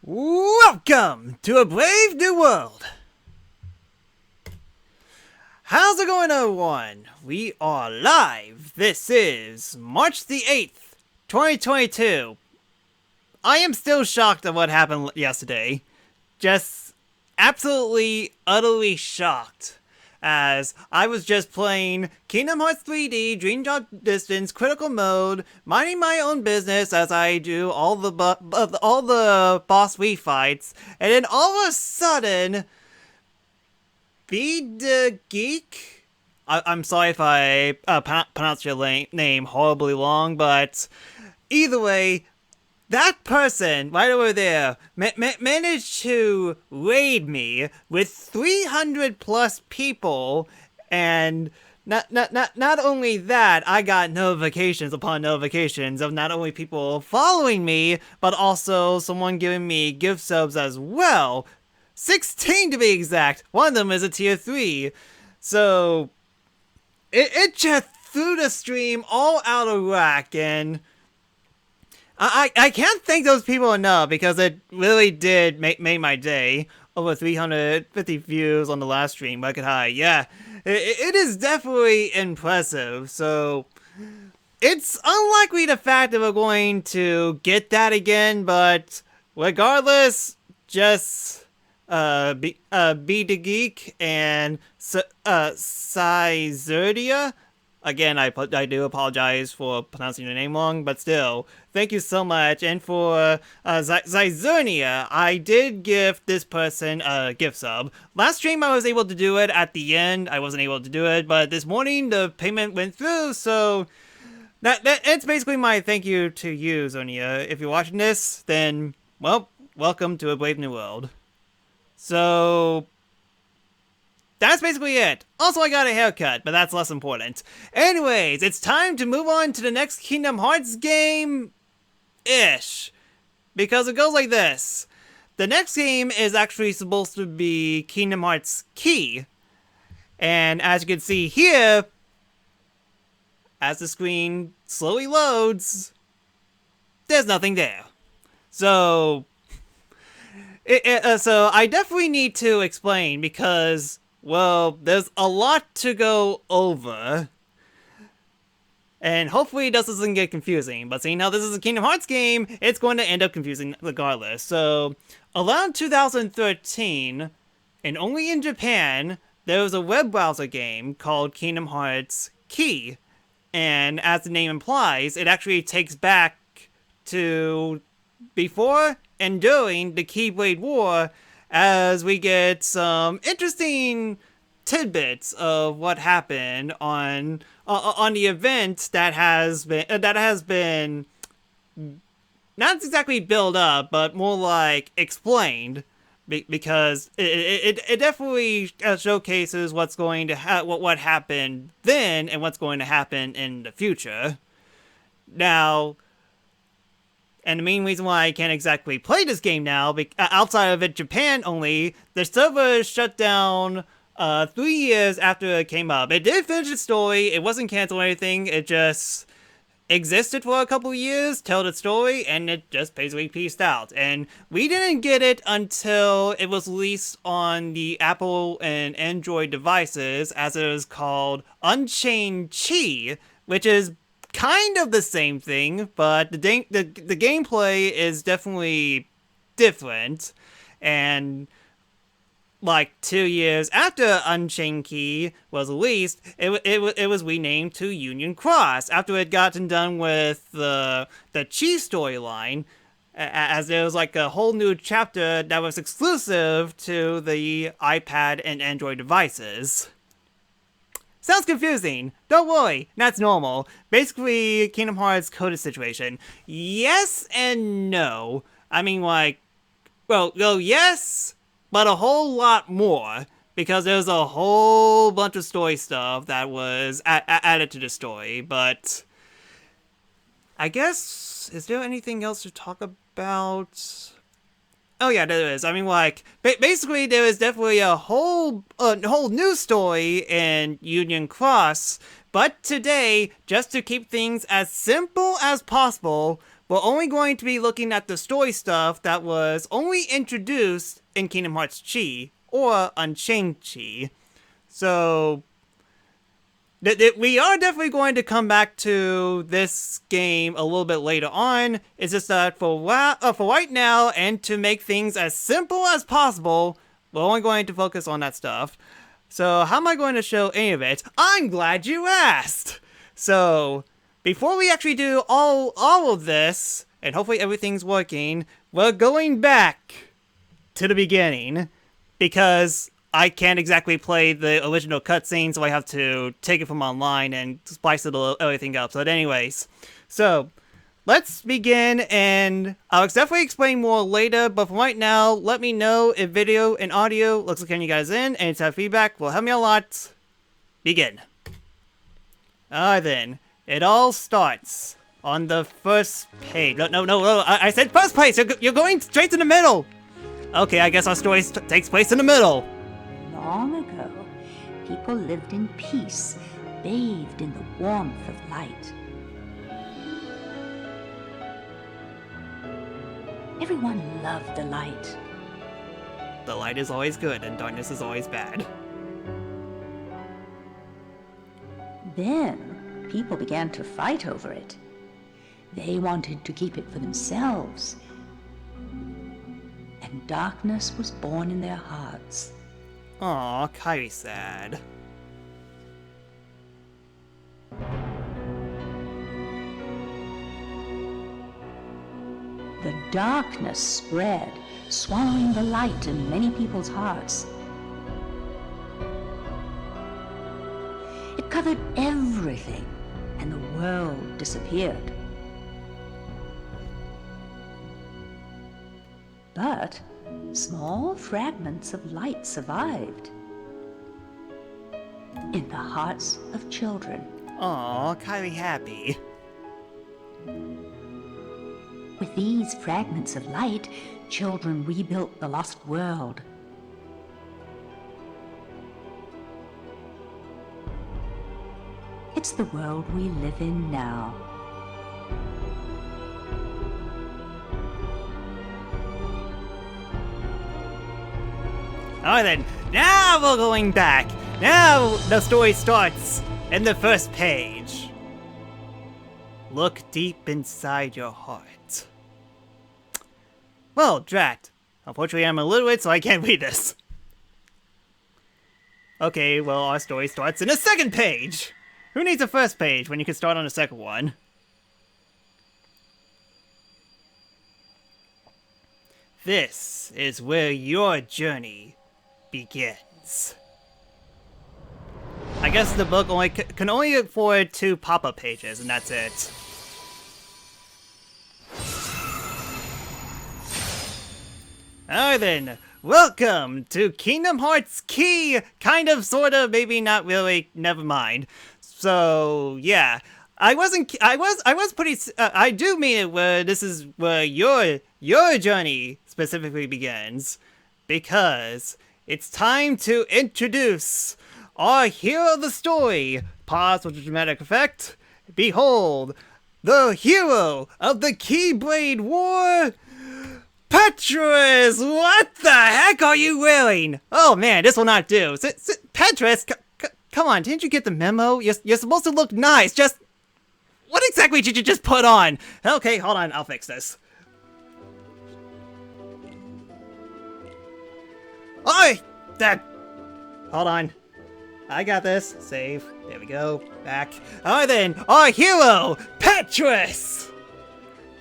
Welcome to a brave new world. How's it going, everyone? We are live. This is March the 8th, 2022. I am still shocked at what happened yesterday. Just absolutely, utterly shocked. As I was just playing Kingdom Hearts 3D, Dream Drop Distance, Critical Mode, minding my own business as I do all the boss Wii fights, and then all of a sudden, Be-the-Geek? I'm sorry if I pronounce your name horribly long, but either way, that person right over there managed to raid me with 300 plus people, and not only that, I got notifications upon notifications of not only people following me, but also someone giving me gift subs as well. 16 to be exact. One of them is a tier 3. So it just threw the stream all out of whack, and I can't thank those people enough because it really did make my day. Over 350 views on the last stream, Bucket High. Yeah, it is definitely impressive. So it's unlikely the fact that we're going to get that again, but regardless, just Be the Geek and Sizerdia. Again, I do apologize for pronouncing your name wrong, but still, thank you so much. And for Zyzernia, I did give this person a gift sub. Last stream I was able to do it. At the end, I wasn't able to do it, but this morning the payment went through, so it's basically my thank you to you, Zonia. If you're watching this, then, well, welcome to a brave new world. So that's basically it. Also, I got a haircut, but that's less important. Anyways, it's time to move on to the next Kingdom Hearts game-ish. Because it goes like this. The next game is actually supposed to be Kingdom Hearts Key. And as you can see here, as the screen slowly loads, there's nothing there. So so I definitely need to explain because, well, there's a lot to go over, and hopefully this doesn't get confusing, but seeing how this is a Kingdom Hearts game, it's going to end up confusing regardless. So, around 2013, and only in Japan, there was a web browser game called Kingdom Hearts Key, and as the name implies, it actually takes back to before and during the Keyblade War, as we get some interesting tidbits of what happened on the event that has been not exactly built up, but more like explained, because it definitely showcases what's going to what happened then and what's going to happen in the future. Now, and the main reason why I can't exactly play this game now, outside of it, Japan only, the server shut down 3 years after it came up. It did finish its story, it wasn't canceled or anything, it just existed for a couple of years, told its story, and it just basically peaced out. And we didn't get it until it was released on the Apple and Android devices, as it was called Unchained Chi, which is kind of the same thing, but the gameplay is definitely different. And like 2 years after Unchained Key was released, it was renamed to Union Cross after it had gotten done with the Chi storyline, as there was like a whole new chapter that was exclusive to the iPad and Android devices. Sounds confusing. Don't worry, that's normal. Basically, Kingdom Hearts coded situation. Yes and no. I mean, like, well, yes, but a whole lot more, because there's a whole bunch of story stuff that was added to the story. But I guess, is there anything else to talk about? Oh yeah, there is. I mean, like, basically there is definitely a whole new story in Union Cross, but today, just to keep things as simple as possible, we're only going to be looking at the story stuff that was only introduced in Kingdom Hearts Chi, or Unchained Chi. So, we are definitely going to come back to this game a little bit later on. It's just that for right now, and to make things as simple as possible, we're only going to focus on that stuff. So how am I going to show any of it? I'm glad you asked! So, before we actually do all of this, and hopefully everything's working, we're going back to the beginning, because I can't exactly play the original cutscene, so I have to take it from online and spice everything up. So anyways, so let's begin, and I'll definitely explain more later, but for right now, let me know if video and audio looks like you guys in, and if you have feedback will help me a lot. Begin. Alright then, it all starts on the first page. No, I said first place! You're going straight to the middle! Okay, I guess our story takes place in the middle. Long ago, people lived in peace, bathed in the warmth of light. Everyone loved the light. The light is always good and darkness is always bad. Then, people began to fight over it. They wanted to keep it for themselves. And darkness was born in their hearts. Aw, Kyrie's sad. The darkness spread, swallowing the light in many people's hearts. It covered everything, and the world disappeared. But small fragments of light survived in the hearts of children. Aw, Kyrie happy. With these fragments of light, children rebuilt the lost world. It's the world we live in now. Alright then, now we're going back. Now the story starts in the first page. Look deep inside your heart. Well, drat. Unfortunately, I'm illiterate, so I can't read this. Okay, well, our story starts in the second page. Who needs a first page when you can start on the second one? This is where your journey begins. I guess the book can only afford 2 pop-up pages, and that's it. Alright then, welcome to Kingdom Hearts Key! Kind of, sorta, maybe not really, never mind. So, yeah. I was pretty, I do mean it where this is where your journey specifically begins. Because it's time to introduce our hero of the story. Pause with the dramatic effect. Behold, the hero of the Keyblade War, Petrus! What the heck are you wearing? Oh man, this will not do. Petrus, come on, didn't you get the memo? You're supposed to look nice, just... What exactly did you just put on? Okay, hold on, I'll fix this. Oi! Hold on. I got this. Save. There we go. Back. Alright then, our hero, Petrus!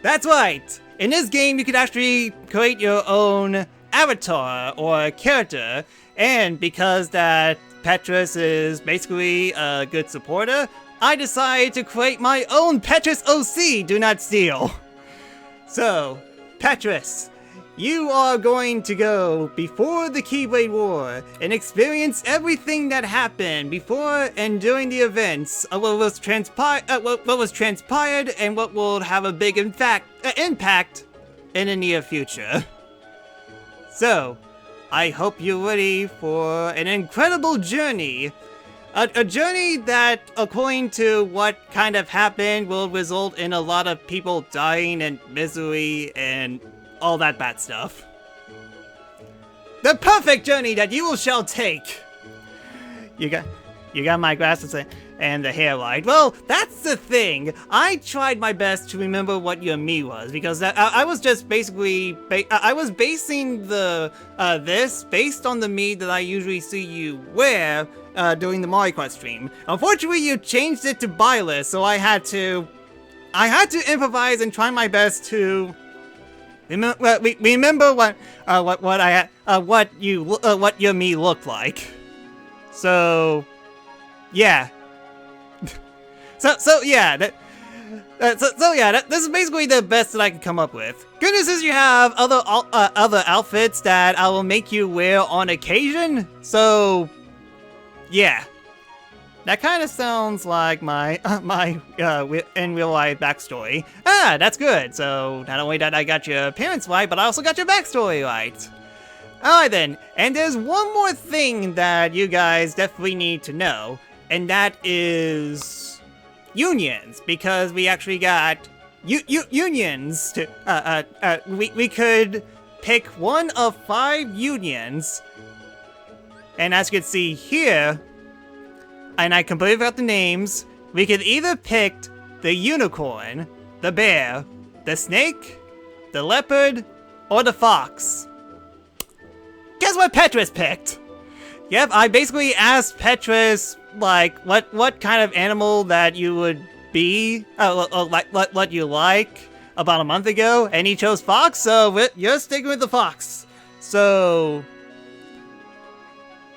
That's right! In this game, you can actually create your own avatar or character, and because that Petrus is basically a good supporter, I decided to create my own Petrus OC, Do Not Steal. So, Petrus, you are going to go before the Keyblade War and experience everything that happened before and during the events of what was transpired and what will have a big impact in the near future. So, I hope you're ready for an incredible journey A journey that, according to what kind of happened, will result in a lot of people dying and misery and all that bad stuff. The perfect journey that you shall take! You got my glasses and the hair right. Well, that's the thing. I tried my best to remember what your me was, because I was just basically I was basing the this based on the me that I usually see you wear during the Mario Kart stream. Unfortunately, you changed it to Byleth, so I had to improvise and try my best to remember what your me looked like. So, yeah. So yeah, this is basically the best that I can come up with. Good news is you have other outfits that I will make you wear on occasion. So, yeah, that kind of sounds like my in real life backstory. Ah, that's good. So not only that I got your appearance right, but I also got your backstory right. Alright then, and there's one more thing that you guys definitely need to know, and that is unions, because we actually got unions to we could pick one of 5 unions, and as you can see here, and I completely forgot the names, we could either pick the unicorn, the bear, the snake, the leopard, or the fox. Guess what Petrus picked? Yep, I basically asked Petrus, like, what kind of animal that you would be, like, what you like, about a month ago, and he chose fox, so you're sticking with the fox. So,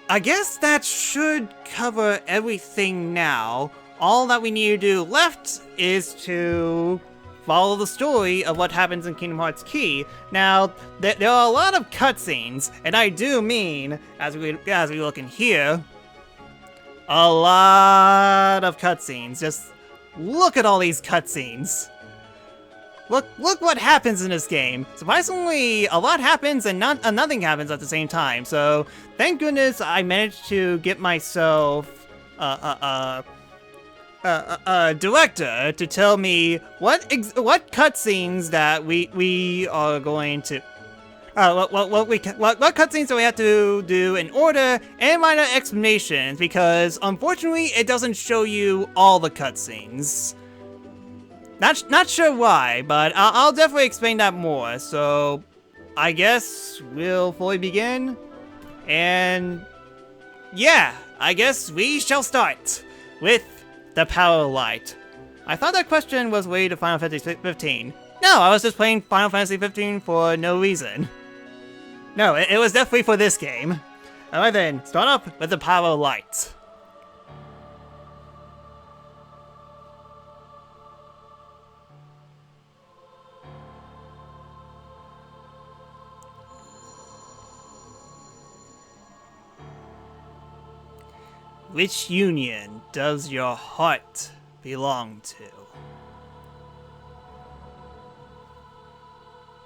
I guess that should cover everything now. All that we need to do left is to follow the story of what happens in Kingdom Hearts Key. Now, there are a lot of cutscenes, and I do mean, as we look in here, a lot of cutscenes. Just look at all these cutscenes. Look what happens in this game. Surprisingly, a lot happens and nothing happens at the same time. So, thank goodness I managed to get myself director to tell me what cutscenes that we are going to what cutscenes do we have to do in order, and minor explanations, because unfortunately it doesn't show you all the cutscenes. Not sure why, but I'll definitely explain that more. So I guess we'll fully begin, and yeah, I guess we shall start with the Power Light. I thought that question was related to Final Fantasy 15. No, I was just playing Final Fantasy 15 for no reason. No, it was definitely for this game. Alright then, start up with the Power Light. Which union does your heart belong to?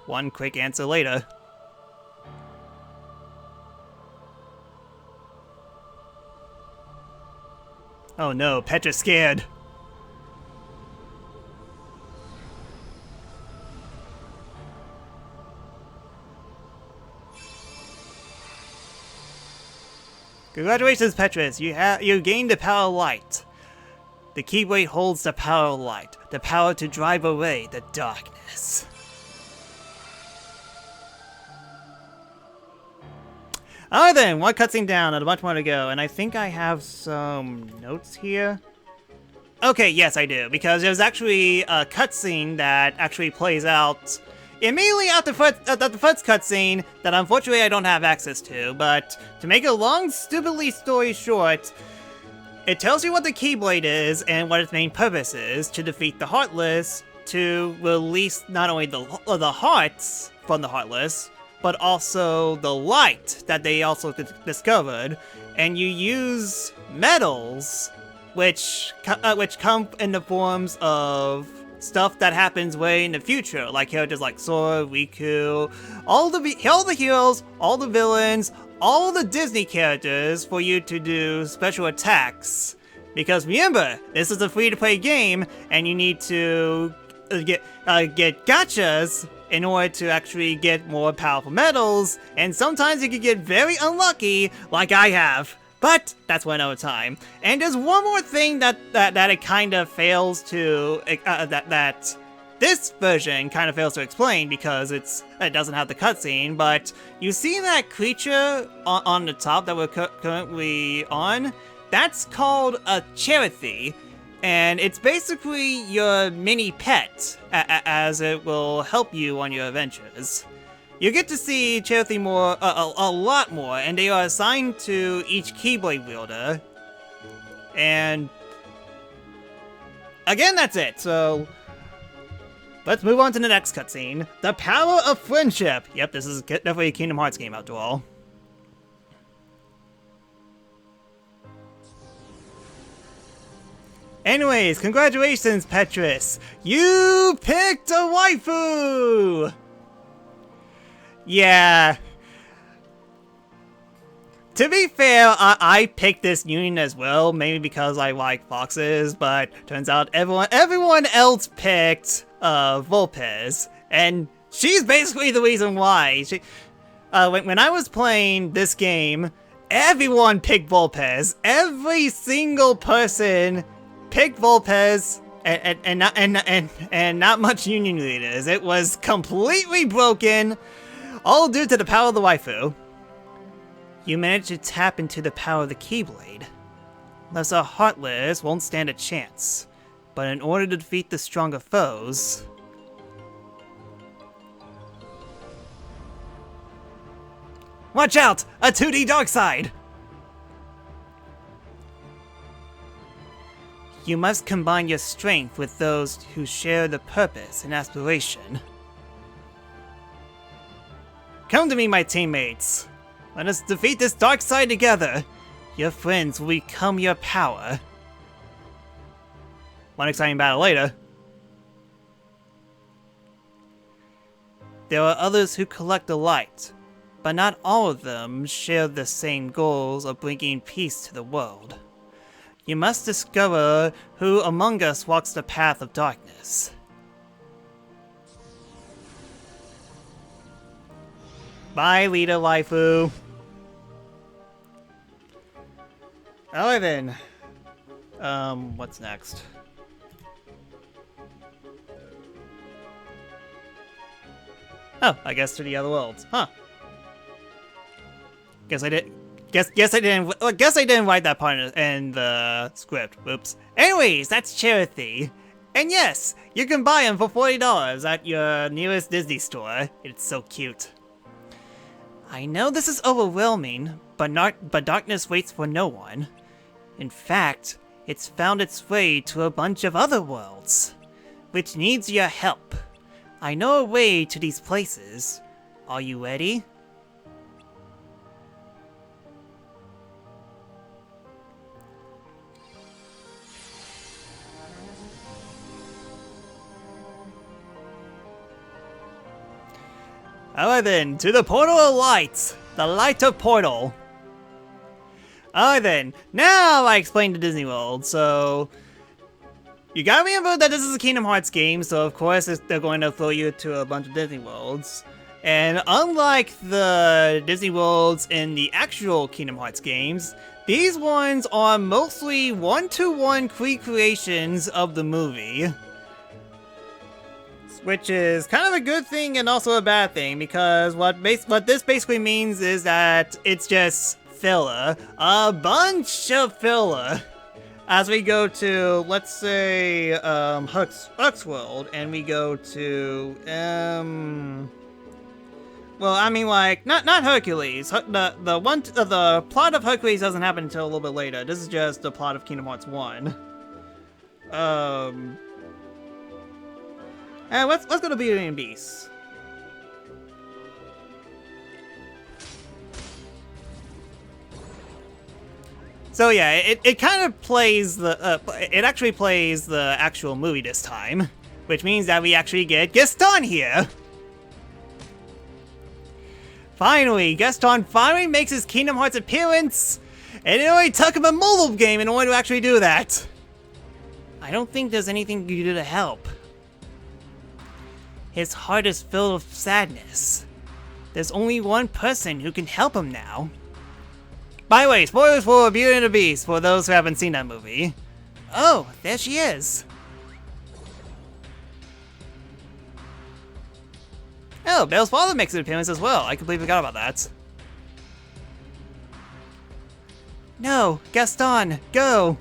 One quick answer later. Oh no, Petra's scared. Congratulations, Petrus! You gained the Power Light. The Keyblade holds the Power Light, the power to drive away the darkness. Alright then, one cutscene down and a bunch more to go, and I think I have some notes here. Okay, yes I do, because there's actually a cutscene that actually plays out immediately after the first cutscene that unfortunately I don't have access to, but to make a long, stupidly story short, it tells you what the Keyblade is and what its main purpose is: to defeat the Heartless, to release not only the hearts from the Heartless, but also the light that they also discovered, and you use medals, which come in the forms of stuff that happens way in the future, like characters like Sora, Riku, all the heroes, all the villains, all the Disney characters for you to do special attacks. Because remember, this is a free-to-play game, and you need to get gachas in order to actually get more powerful medals, and sometimes you can get very unlucky, like I have. But that's one other time. And there's one more thing that it kind of fails to that this version kind of fails to explain because it doesn't have the cutscene. But you see that creature on the top that we're currently on? That's called a Cherothy, and it's basically your mini pet, as it will help you on your adventures. You get to see Cherothy a lot more, and they are assigned to each Keyblade wielder. And again, that's it. So let's move on to the next cutscene. The Power of Friendship. Yep, this is definitely a Kingdom Hearts game after all. Anyways, congratulations, Petrus! You picked a waifu! Yeah. To be fair, I picked this union as well, maybe because I like foxes, but turns out everyone else picked Vulpes, and she's basically the reason why. When I was playing this game, everyone picked Vulpes. Every single person picked Vulpes, and not much union leaders. It was completely broken. All due to the power of the waifu. You managed to tap into the power of the Keyblade. Lesser Heartless won't stand a chance, but in order to defeat the stronger foes... Watch out! A 2D dark side! You must combine your strength with those who share the purpose and aspiration. Come to me, my teammates. Let us defeat this dark side together. Your friends will become your power. One exciting battle later. There are others who collect the light, but not all of them share the same goals of bringing peace to the world. You must discover who among us walks the path of darkness. Bye, Lita waifu. Alright then. What's next? Oh, I guess to the other worlds. Huh. Guess I didn't write that part in the script. Oops. Anyways, that's Cherothy. And yes, you can buy them for $40 at your nearest Disney store. It's so cute. I know this is overwhelming, but darkness waits for no one. In fact, it's found its way to a bunch of other worlds, which needs your help. I know a way to these places. Are you ready? Alright then, to the Portal of Light! The Light of Portal! Alright then, now I explained the Disney World, so... You gotta remember that this is a Kingdom Hearts game, so of course they're going to throw you to a bunch of Disney Worlds. And unlike the Disney Worlds in the actual Kingdom Hearts games, these ones are mostly one-to-one recreations of the movie. Which is kind of a good thing and also a bad thing, because what this basically means is that it's just filler. A bunch of filler. As we go to, let's say, Huck's World, and we go to, well, I mean, like, not Hercules. The plot of Hercules doesn't happen until a little bit later. This is just the plot of Kingdom Hearts 1. And let's go to Beauty and Beast. So yeah, it kind of plays the it actually plays the actual movie this time, which means that we actually get Gaston here. Finally, Gaston finally makes his Kingdom Hearts appearance, and it only took him a mobile game in order to actually do that. I don't think there's anything you can do to help. His heart is filled with sadness. There's only one person who can help him now. By the way, spoilers for Beauty and the Beast for those who haven't seen that movie. Oh, there she is. Oh, Belle's father makes an appearance as well. I completely forgot about that. No, Gaston, go!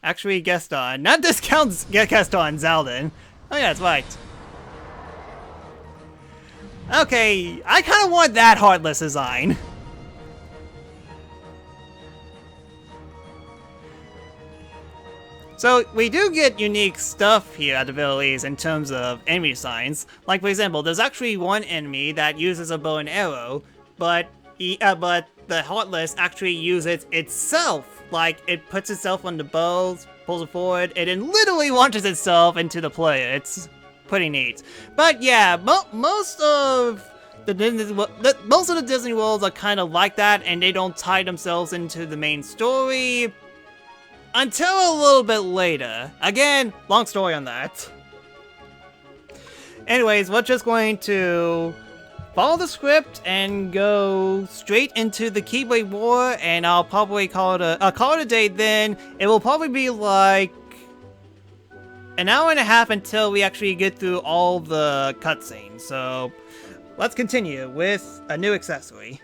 Actually, Gaston, not discounts Gaston, Zaldin. Oh yeah, that's right. Okay, I kind of want that Heartless design. So, we do get unique stuff here at the very least in terms of enemy designs. Like, for example, there's actually one enemy that uses a bow and arrow, but the Heartless actually uses itself. Like, it puts itself on the bow, pulls it forward, and then literally launches itself into the player. It's pretty neat. But yeah, most of the Disney worlds are kind of like that, and they don't tie themselves into the main story until a little bit later. Again, long story on that. Anyways, we're just going to follow the script and go straight into the Keyblade War, and I'll probably call it a day then. It will probably be like an hour and a half until we actually get through all the cutscenes. So let's continue with a new accessory.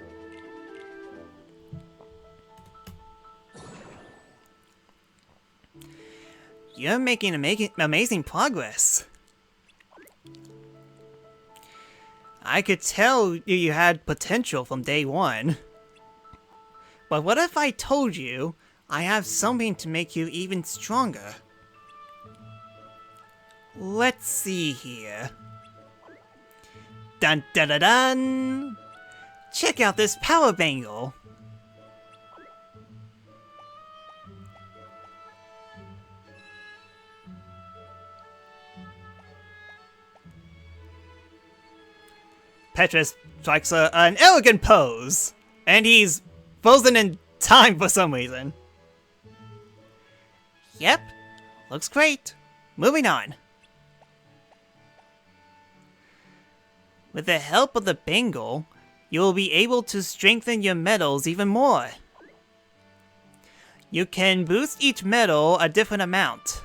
You're making amazing progress. I could tell you had potential from day one. But what if I told you I have something to make you even stronger? Let's see here. Dun dun dun dun! Check out this power bangle. Petrus strikes an elegant pose, and he's frozen in time for some reason. Yep, looks great. Moving on. With the help of the bangle, you will be able to strengthen your medals even more. You can boost each medal a different amount.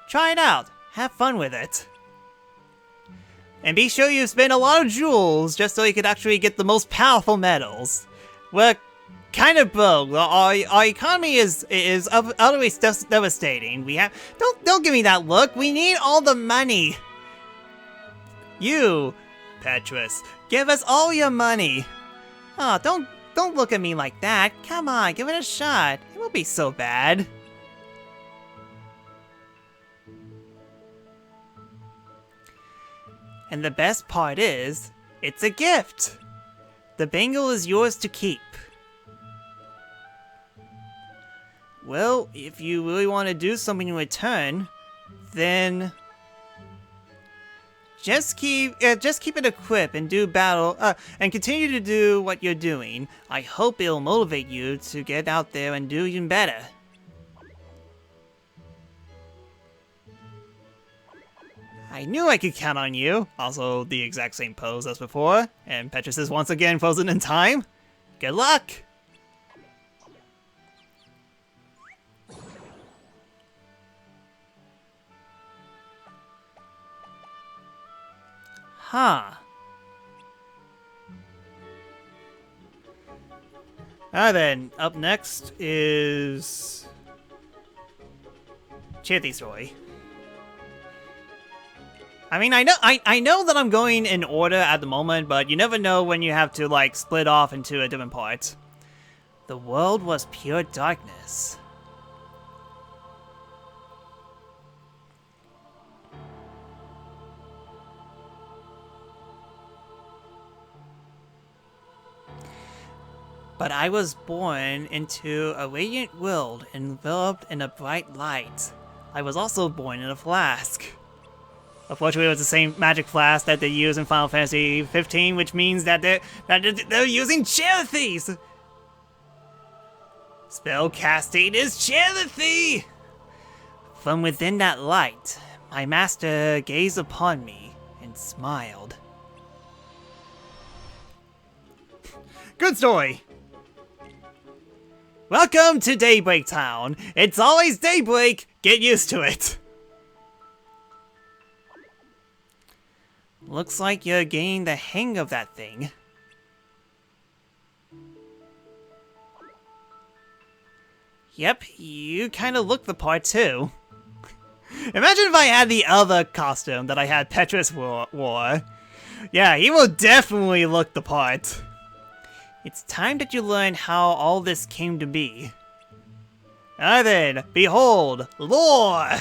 Try it out, have fun with it. And be sure you spend a lot of jewels just so you can actually get the most powerful medals. We're kind of broke. Our economy is utterly devastating. We have don't give me that look. We need all the money. You, Petrus, give us all your money. Oh, don't look at me like that. Come on, give it a shot. It won't be so bad. And the best part is, it's a gift! The bangle is yours to keep. Well, if you really want to do something in return, then just keep it equipped and do battle, and continue to do what you're doing. I hope it'll motivate you to get out there and do even better. I knew I could count on you. Also, the exact same pose as before. And Petrus is once again frozen in time. Good luck! Huh. Alright then, up next is Chitty's story. I mean, I know that I'm going in order at the moment, but you never know when you have to, like, split off into a different part. The world was pure darkness. But I was born into a radiant world enveloped in a bright light. I was also born in a flask. Unfortunately, it was the same magic flask that they use in Final Fantasy 15, which means that they're using Cherethies! Spell casting is Cherethy! From within that light, my master gazed upon me and smiled. Good story! Welcome to Daybreak Town. It's always daybreak. Get used to it. Looks like you're getting the hang of that thing. Yep, you kind of look the part too. Imagine if I had the other costume that I had Petrus wore. Yeah, he will definitely look the part. It's time that you learn how all this came to be. Now then, behold, lore!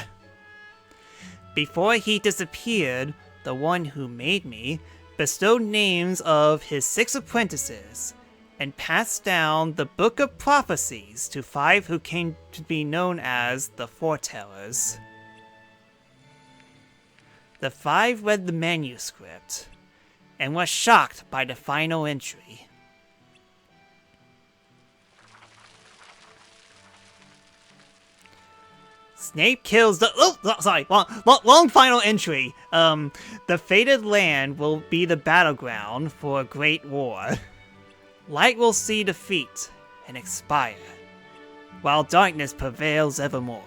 Before he disappeared, the one who made me bestowed names of his 6 apprentices and passed down the Book of Prophecies to 5 who came to be known as the Foretellers. The 5 read the manuscript and were shocked by the final entry. Snape kills the... Oh, sorry. Long final entry. The fated land will be the battleground for a great war. Light will see defeat and expire, while darkness prevails evermore.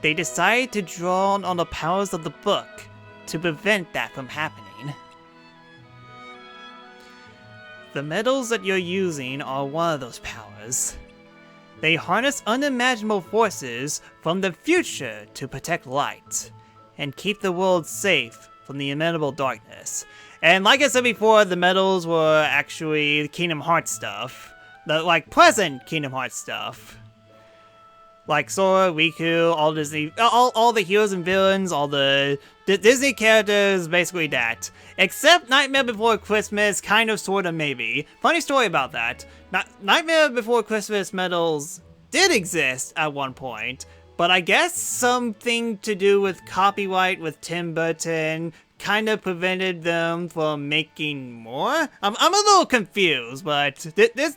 They decide to draw on the powers of the book to prevent that from happening. The metals that you're using are one of those powers. They harness unimaginable forces from the future to protect light, and keep the world safe from the inevitable darkness. And like I said before, the metals were actually Kingdom Hearts stuff. The, like, present Kingdom Hearts stuff. Like Sora, Riku, all Disney, all the heroes and villains, all the Disney characters, basically that. Except Nightmare Before Christmas, kind of, sort of, maybe. Funny story about that. Nightmare Before Christmas medals did exist at one point, but I guess something to do with copyright with Tim Burton kind of prevented them from making more? I'm a little confused, but this...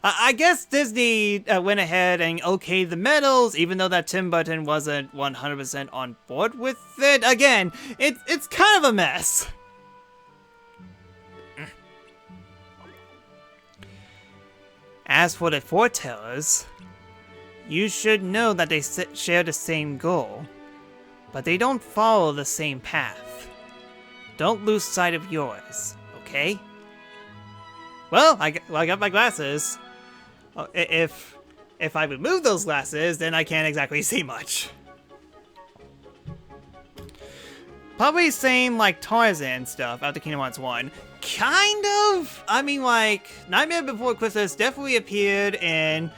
I guess Disney went ahead and okayed the medals, even though that Tim Burton wasn't 100% on board with it. Again, it's kind of a mess. As for the Foretellers, you should know that they share the same goal, but they don't follow the same path. Don't lose sight of yours, okay? Well, I got my glasses. If I remove those glasses, then I can't exactly see much. Probably same like Tarzan stuff after Kingdom Hearts 1. Kind of! I mean, like, Nightmare Before Christmas definitely appeared in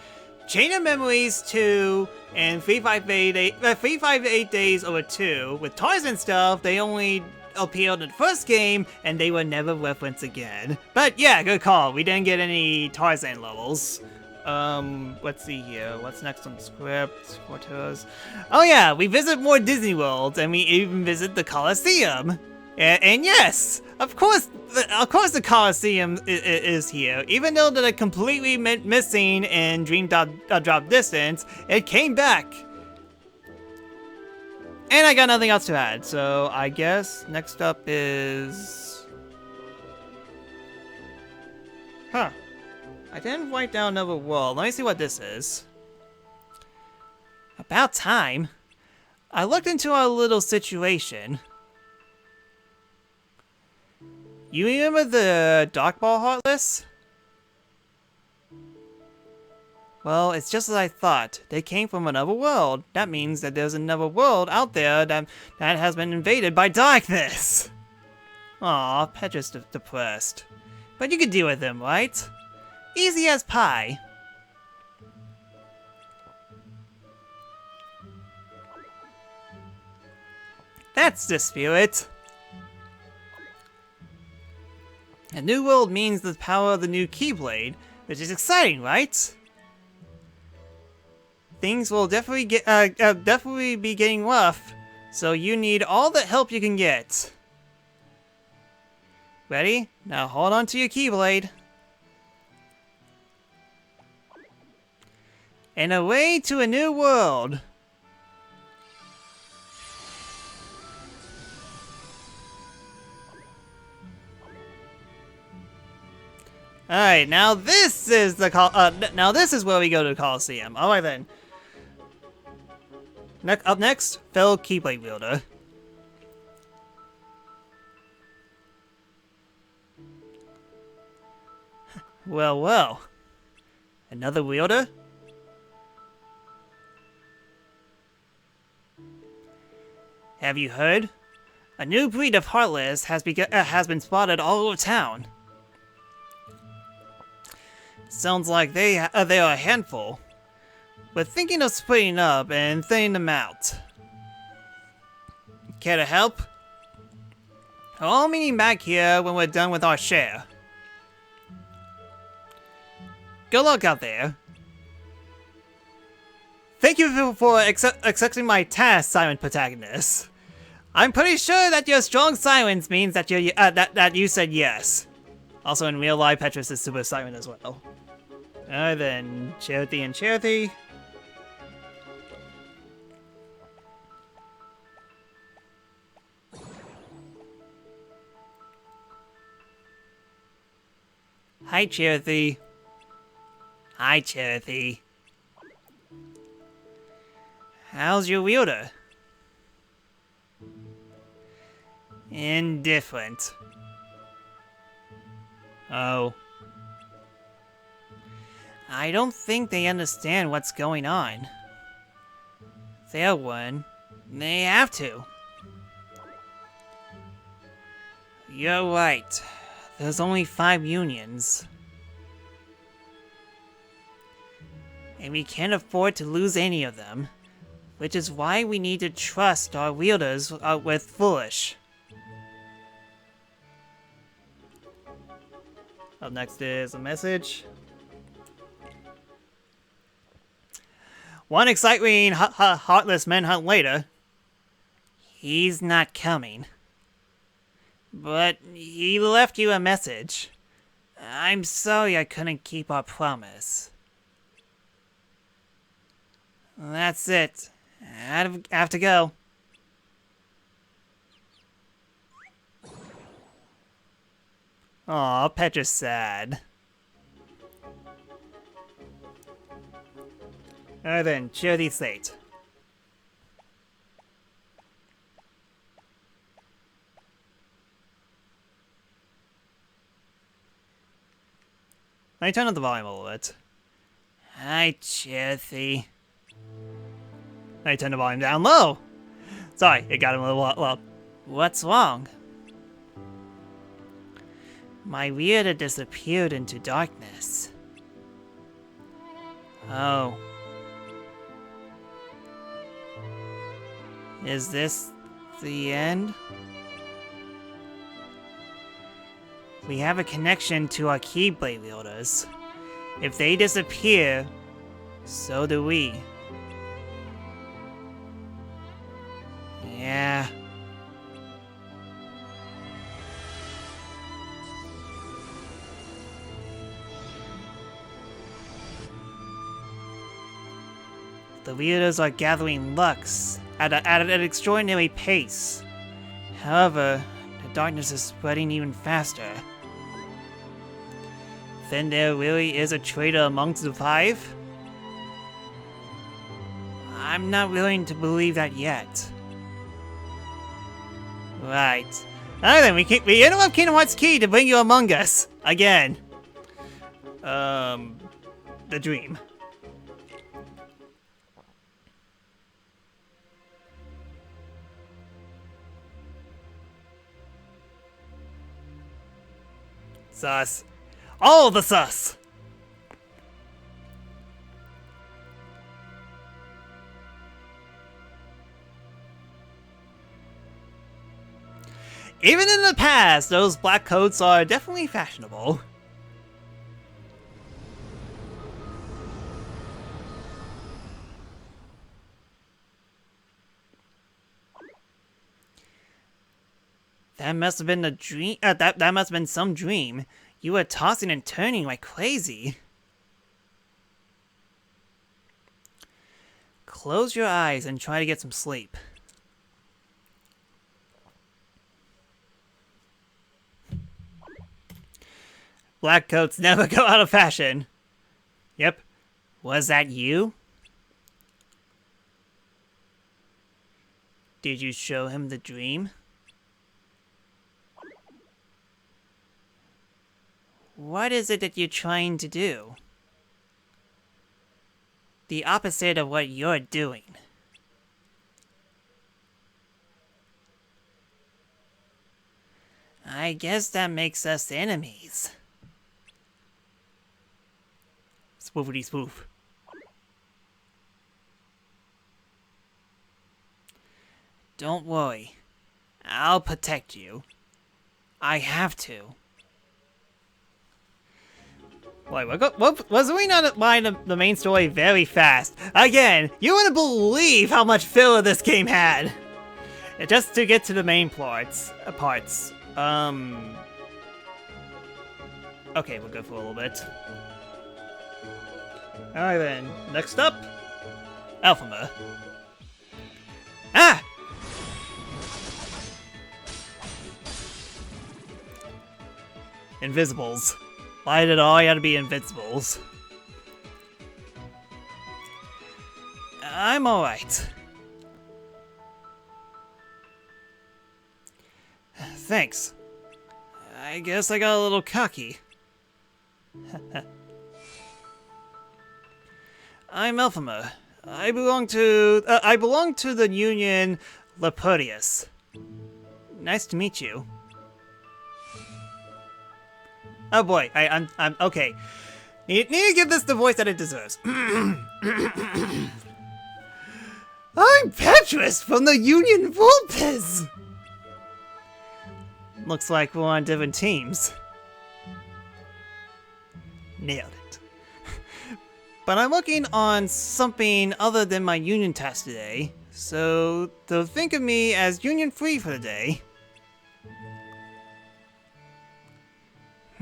Chain of Memories 2 and 358 Days Over 2. With Tarzan stuff, they only appeared in the first game, and they were never referenced again. But yeah, good call. We didn't get any Tarzan levels. Let's see here. What's next on the script? Photos. Oh yeah, we visit more Disney Worlds, and we even visit the Colosseum. And yes, of course the Colosseum is here. Even though they're completely missing in Dream Drop Distance, it came back. And I got nothing else to add, so I guess next up is... Huh. I didn't write down another world. Let me see what this is. About time. I looked into our little situation. You remember the Dark Ball Heartless? Well, it's just as I thought. They came from another world. That means that there's another world out there that has been invaded by darkness. Aw, Petra's depressed. But you can deal with him, right? Easy as pie. That's the spirit. A new world means the power of the new Keyblade, which is exciting, right? things will definitely definitely be getting rough. So you need all the help you can get. Ready? Now hold on to your Keyblade. And away to a new world. Alright, now this is the now this is where we go to the Coliseum. Alright then. Up next, fellow Keyblade wielder. Well, well. Another wielder? Have you heard? A new breed of Heartless has been spotted all over town. Sounds like they are a handful. We're thinking of splitting up and thinning them out. Care to help? We're all meeting back here when we're done with our share. Good luck out there. Thank you for accepting my task, Silent Protagonist. I'm pretty sure that your strong silence means that that you said yes. Also, in real life, Petrus is super silent as well. Alright then, Charity and Charity. Hi, Charity. Hi, Charity. How's your wielder? Indifferent. Oh. I don't think they understand what's going on. They'll win. They have to. You're right. There's only 5 unions. And we can't afford to lose any of them. Which is why we need to trust our wielders with Foolish. Up next is a message. One exciting heartless manhunt later. He's not coming. But he left you a message. I'm sorry I couldn't keep our promise. That's it. I have to go. Aw, Petra's sad. Alright then, Charity Slate. Let me turn up the volume a little bit. Hi, Charity. Let me turn the volume down low. Sorry, it got him a little low. What's wrong? My wielder disappeared into darkness. Oh. Is this the end? We have a connection to our Keyblade wielders. If they disappear, so do we. Yeah. The wielders are gathering Lux at an extraordinary pace. However, the darkness is spreading even faster. Then there really is a traitor amongst the 5? I'm not willing to believe that yet. Right. Alright then, we interrupt Kingdom Hearts Key to bring you Among Us. Again. The dream. Sus. All the sus! Even in the past, those black coats are definitely fashionable. That must have been a dream. That must have been some dream. You were tossing and turning like crazy. Close your eyes and try to get some sleep. Black coats never go out of fashion. Yep. Was that you? Did you show him the dream? What is it that you're trying to do? The opposite of what you're doing. I guess that makes us enemies. Swoopity swoop. Don't worry. I'll protect you. I have to. Wait, wasn't we not line the main story very fast? Again, you wouldn't believe how much filler this game had. Just to get to the main parts. Okay, we'll go for a little bit. Alright then, next up, Alphama. Ah! Invisibles. Why did all you had to be invisibles? I'm alright. Thanks. I guess I got a little cocky. I'm Alphama. I belong to the Union Lapertius. Nice to meet you. Oh boy, I'm okay. Need to give this the voice that it deserves. I'm Petrus from the Union Vulpes! Looks like we're on different teams. Nailed it. But I'm working on something other than my Union task today, so they'll think of me as Union free for the day.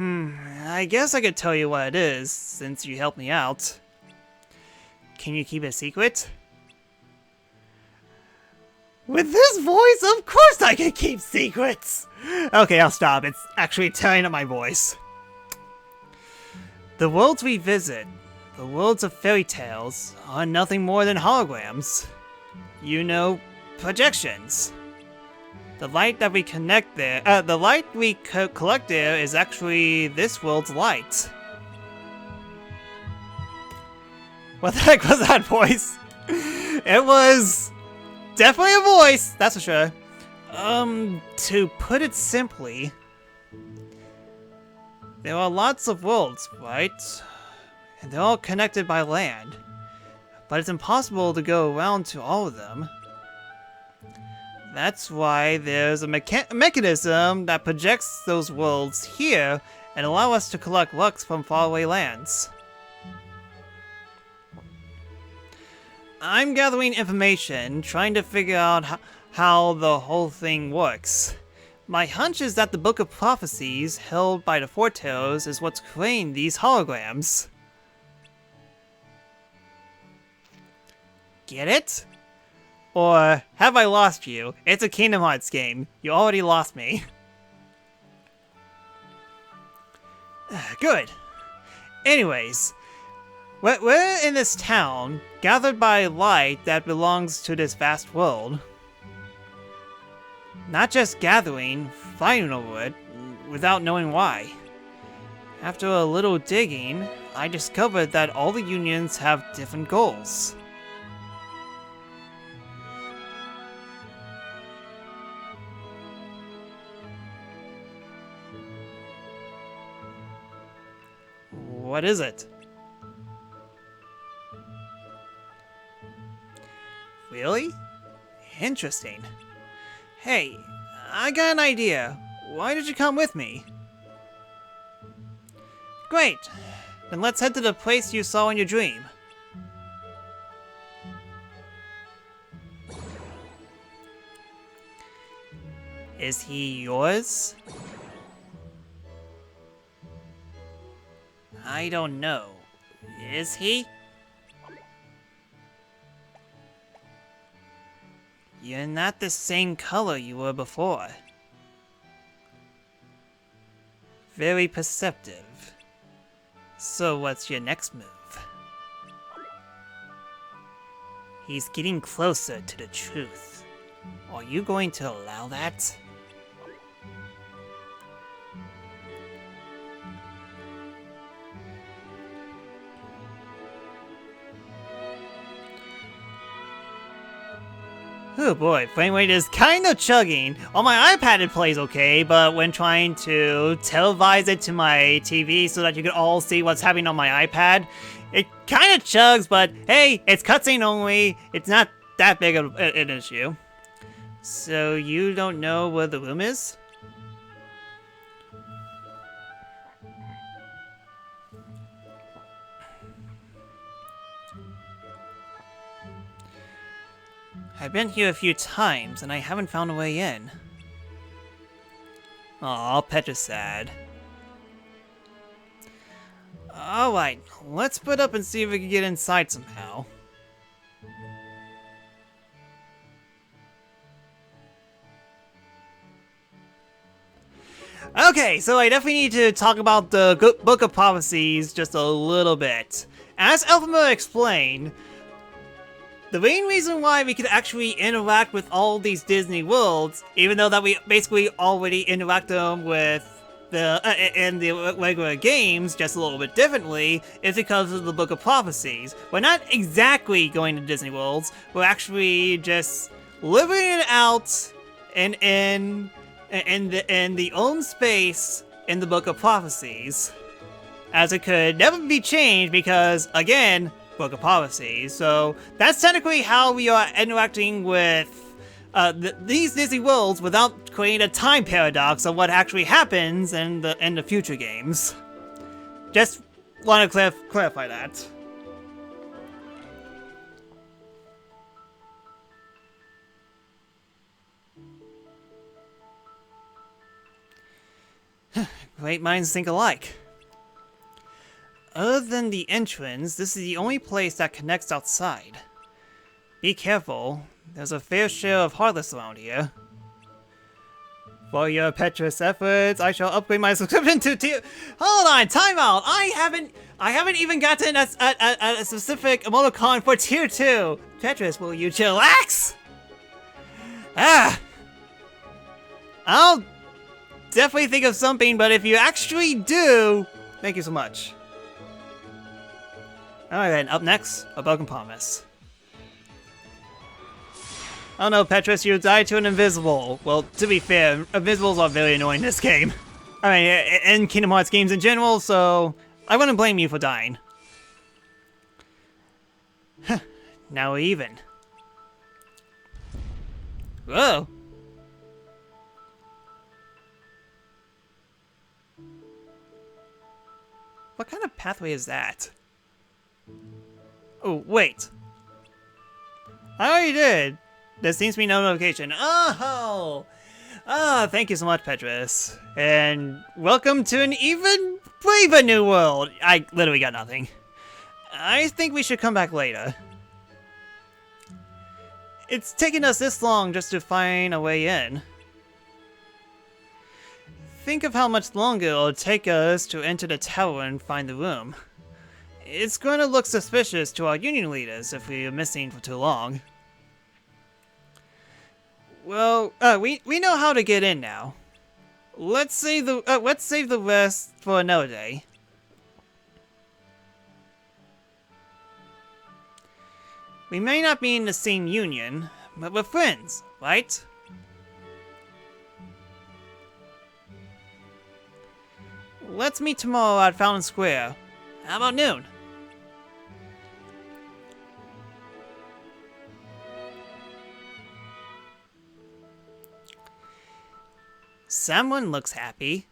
I guess I could tell you what it is, since you helped me out. Can you keep it a secret? With this voice, of course I can keep secrets! Okay, I'll stop. It's actually tearing up my voice. The worlds we visit, the worlds of fairy tales, are nothing more than holograms. You know, projections. The light that we collect there is actually this world's light. What the heck was that voice? It was definitely a voice, that's for sure. To put it simply, there are lots of worlds, right? And they're all connected by land. But it's impossible to go around to all of them. That's why there's a mechanism that projects those worlds here and allow us to collect lux from faraway lands. I'm gathering information, trying to figure out how the whole thing works. My hunch is that the Book of Prophecies held by the Foretellers is what's creating these holograms. Get it? Or have I lost you? It's a Kingdom Hearts game. You already lost me. Good. Anyways, we're in this town, gathered by light that belongs to this vast world. Not just gathering, fighting over it, without knowing why. After a little digging, I discovered that all the unions have different goals. What is it? Really? Interesting. Hey, I got an idea. Why did you come with me? Great. Then let's head to the place you saw in your dream. Is he yours? I don't know. Is he? You're not the same color you were before. Very perceptive. So what's your next move? He's getting closer to the truth. Are you going to allow that? Oh boy, frame rate is kind of chugging. On my iPad it plays okay, but when trying to televise it to my TV so that you can all see what's happening on my iPad, it kind of chugs, but hey, it's cutscene only. It's not that big of an issue. So you don't know where the room is? I've been here a few times, and I haven't found a way in. Aw, Petra's sad. Alright, let's split up and see if we can get inside somehow. Okay, so I definitely need to talk about the Book of Prophecies just a little bit. As Elphaba explained, the main reason why we could actually interact with all these Disney worlds, even though that we basically already interact them with in the regular games just a little bit differently, is because of the Book of Prophecies. We're not exactly going to Disney worlds, we're actually just living it out in the own space in the Book of Prophecies, as it could never be changed because, again, Book of Prophecies. So that's technically how we are interacting with these Disney worlds without creating a time paradox of what actually happens in the future games. Just want to clarify that. Great minds think alike. Other than the entrance, this is the only place that connects outside. Be careful, there's a fair share of Heartless around here. For your Petrus efforts, I shall upgrade my subscription to tier— Hold on, time out! I haven't even gotten a specific emoticon for tier 2! Petrus, will you chillax? I'll definitely think of something, but if you actually do, thank you so much. Alright then, up next, A Broken Promise. Oh no, Petrus, you died to an invisible. Well, to be fair, invisibles are very annoying in this game. I mean, in Kingdom Hearts games in general, so I wouldn't blame you for dying. Now we're even. Whoa. What kind of pathway is that? Oh, wait. I already did. There seems to be no notification. Oh! Ah, thank you so much, Petrus. And welcome to an even braver new world. I literally got nothing. I think we should come back later. It's taken us this long just to find a way in. Think of how much longer it'll take us to enter the tower and find the room. It's going to look suspicious to our union leaders if we are missing for too long. Well, we know how to get in now. Let's save the rest for another day. We may not be in the same union, but we're friends, right? Let's meet tomorrow at Fountain Square. How about noon? Someone looks happy.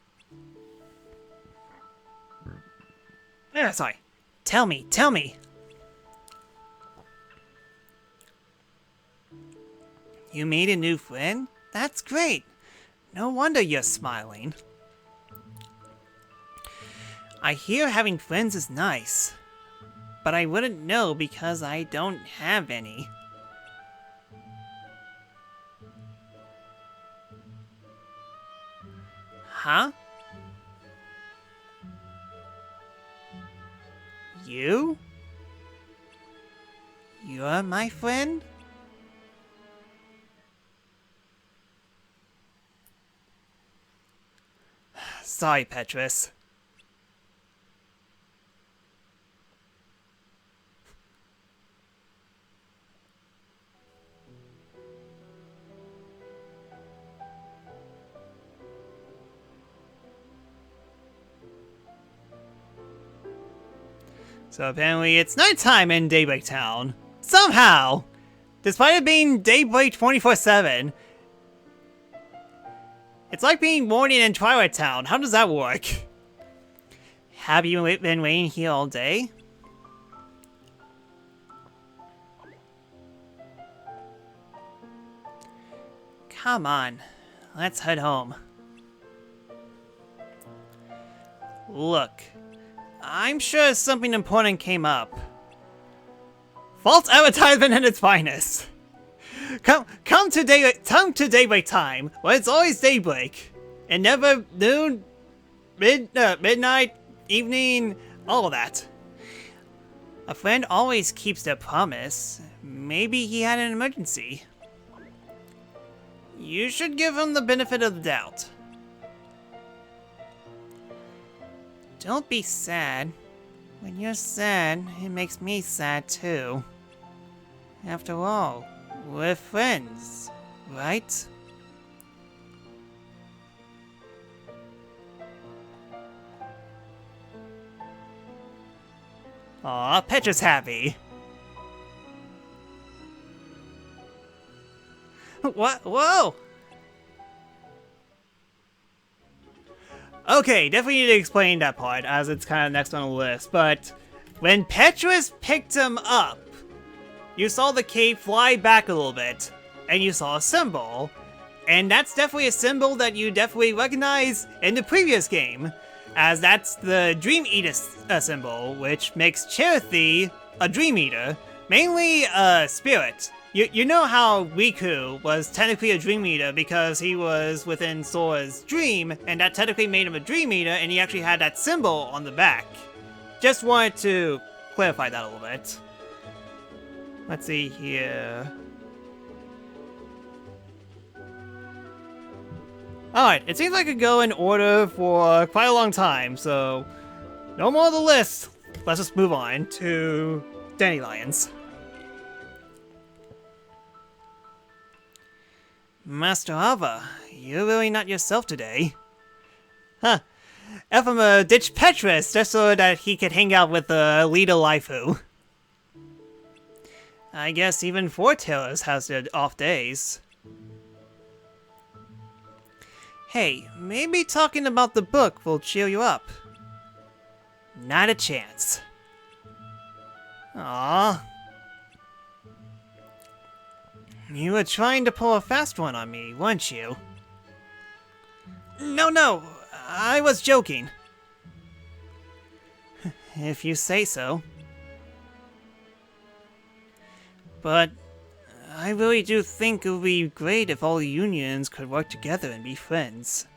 Sorry. Tell me. You made a new friend? That's great. No wonder you're smiling. I hear having friends is nice, but I wouldn't know because I don't have any. Huh? You? You're my friend? Sorry, Petrus. So apparently it's nighttime in Daybreak Town. Somehow! Despite it being Daybreak 24/7. It's like being morning in Twilight Town. How does that work? Have you been waiting here all day? Come on. Let's head home. Look. I'm sure something important came up. False advertisement at its finest. Come to daybreak time, when it's always daybreak, and never noon, midnight, evening, all of that. A friend always keeps their promise. Maybe he had an emergency. You should give him the benefit of the doubt. Don't be sad. When you're sad, it makes me sad too. After all, we're friends, right? Aw, Petra's happy. What? Whoa! Okay, definitely need to explain that part, as it's kind of next on the list, but when Petrus picked him up, you saw the cape fly back a little bit, and you saw a symbol, and that's definitely a symbol that you definitely recognize in the previous game, as that's the Dream Eater symbol, which makes Cherith a Dream Eater, mainly a spirit. You know how Riku was technically a Dream Eater because he was within Sora's dream, and that technically made him a Dream Eater, and he actually had that symbol on the back. Just wanted to clarify that a little bit. Let's see here. Alright, it seems like I could go in order for quite a long time, so no more of the list. Let's just move on to Dandelions. Master Ava, you're really not yourself today. Huh. Ephema ditched Petrus just so that he could hang out with the leader Laifu. I guess even Four-Tailers has their off days. Hey, maybe talking about the book will cheer you up. Not a chance. Aww. You were trying to pull a fast one on me, weren't you? No, I was joking. If you say so. But I really do think it would be great if all the unions could work together and be friends.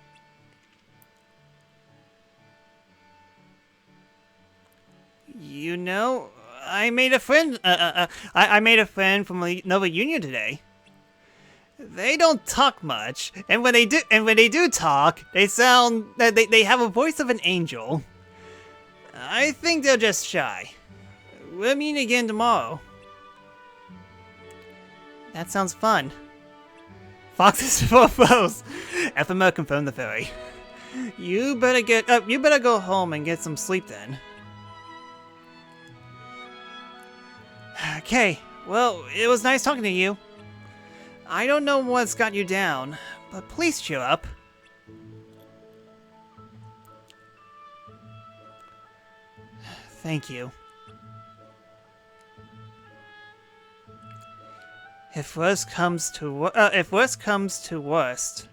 You know, I made a friend. I made a friend from another union today. They don't talk much, and when they do talk, they sound. They have a voice of an angel. I think they're just shy. We'll meet again tomorrow. That sounds fun. Foxes for foes. Ephema confirmed the fairy. You better go home and get some sleep then. Okay, well, it was nice talking to you. I don't know what's got you down, but please cheer up. Thank you. If worst comes to worst,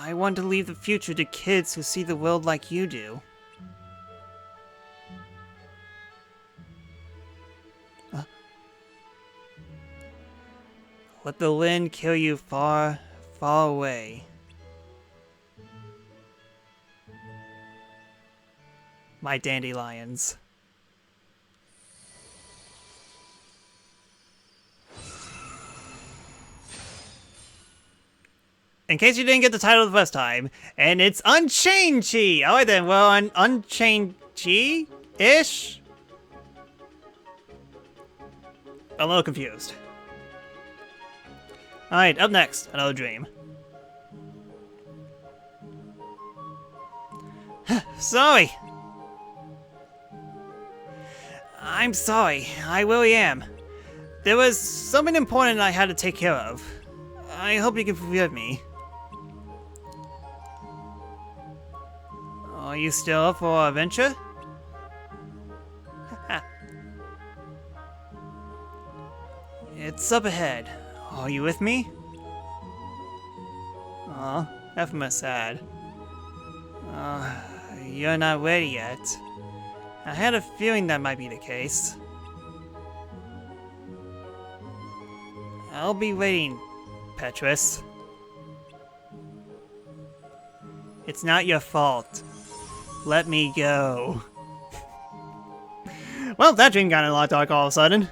I want to leave the future to kids who see the world like you do. Let the wind kill you far, far away. My dandelions. In case you didn't get the title the first time, and it's Unchained Chi! Alright then, well, Unchained Chi-ish? A little confused. Alright, up next, another dream. Sorry! I'm sorry, I really am. There was something important I had to take care of. I hope you can forgive me. Are you still up for our adventure? It's up ahead. Are you with me? Aw, Ephema's sad. You're not ready yet. I had a feeling that might be the case. I'll be waiting, Petrus. It's not your fault. Let me go. Well, that dream got a lot dark all of a sudden.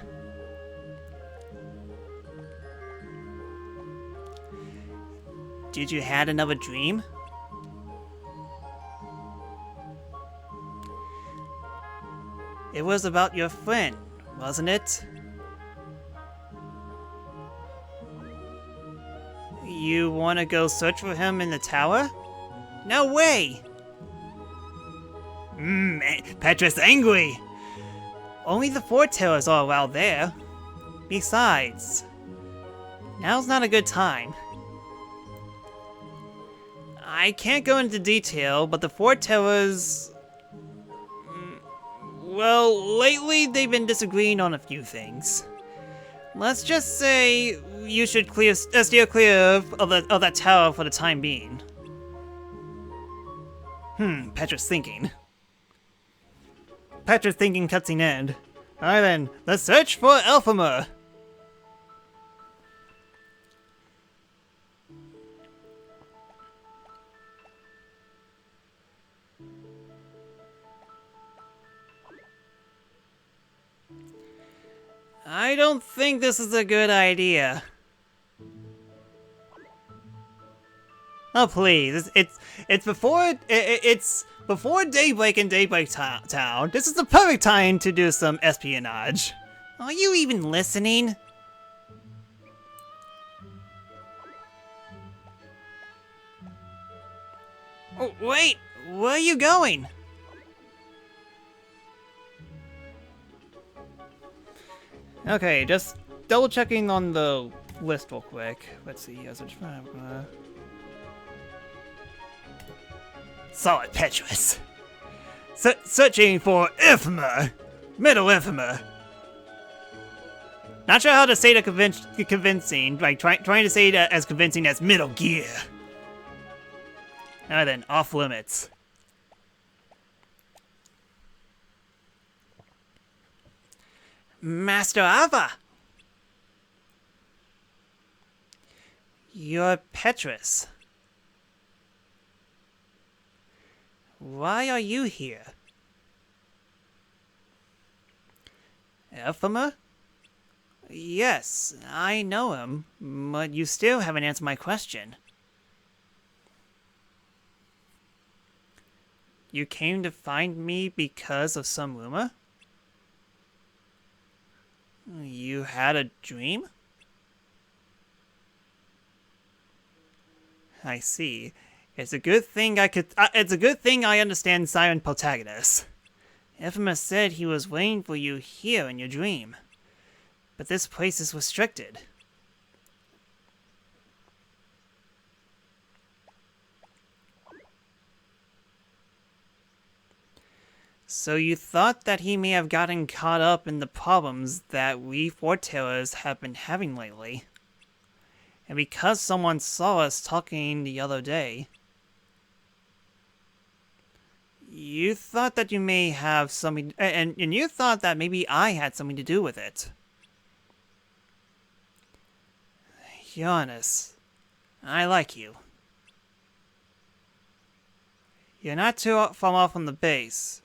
Did you had another dream? It was about your friend, wasn't it? You want to go search for him in the tower? No way! Petrus angry! Only the foretarers are allowed there. Besides, now's not a good time. I can't go into detail, but the foretarers... Well, lately they've been disagreeing on a few things. Let's just say you should steer clear of that tower for the time being. Petra's thinking. Petra's thinking cutscene end. Alright then, let's search for Elphama. I don't think this is a good idea. Oh please, it's before daybreak in Daybreak Town. This is the perfect time to do some espionage. Are you even listening? Oh, wait, where are you going? Okay, just double checking on the list real quick. Let's see. Solid Petrus. Searching for Ephema. Middle Ephema. Not sure how to say that convincing. Like trying to say that as convincing as Middle Gear. Alright then, off limits. Master Ava! You're Petrus. Why are you here? Ephema? Yes, I know him, but you still haven't answered my question. You came to find me because of some rumor? You had a dream? I see. It's a good thing I understand Siren Protagonist. Ephema said he was waiting for you here in your dream. But this place is restricted. So you thought that he may have gotten caught up in the problems that we foretarers have been having lately. And because someone saw us talking the other day, you thought that you may have something, and you thought that maybe I had something to do with it. Giannis, I like you. You're not too far off from the base,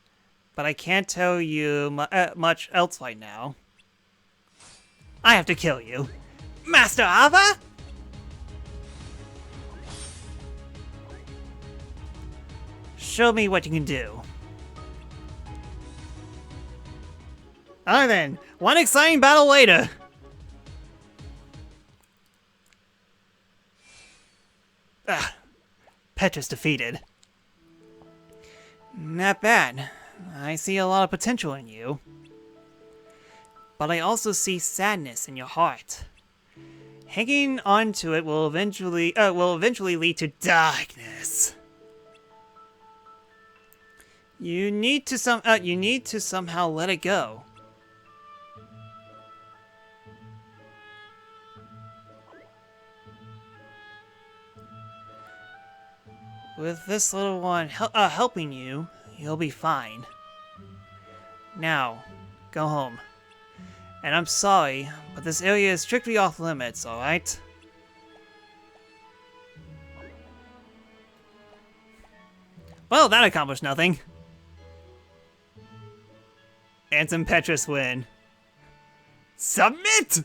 but I can't tell you much else right now. I have to kill you. Master Ava? Show me what you can do. Alright then, one exciting battle later. Petra's defeated. Not bad. I see a lot of potential in you. But I also see sadness in your heart. Hanging on to it will eventually lead to darkness. You need to somehow let it go. With this little one helping you, you'll be fine. Now, go home. And I'm sorry, but this area is strictly off limits, alright? Well, that accomplished nothing. Ansem Petrus win. Submit!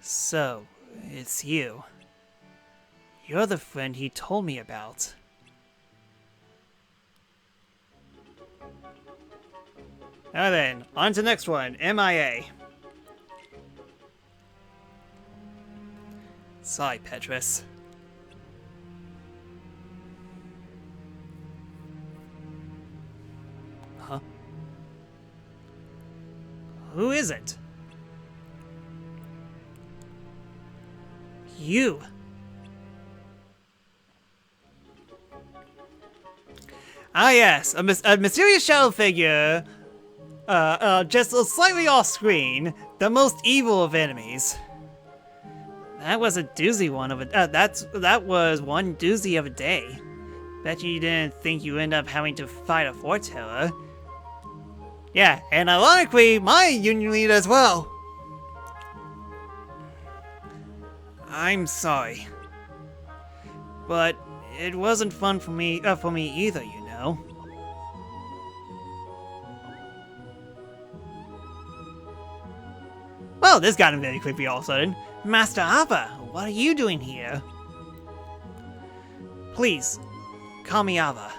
So, it's you. You're the friend he told me about. Now then, on to the next one, MIA. Sorry, Petrus. Huh? Who is it? You. Ah yes, a mysterious shadow figure, just slightly off screen, the most evil of enemies. That was a doozy one of a, that was one doozy of a day. Bet you didn't think you end up having to fight a foreteller. Yeah, and ironically, my union leader as well. I'm sorry. But it wasn't fun for me either, you know. Well, this got him very creepy all of a sudden. Master Ava, what are you doing here? Please, call me Ava.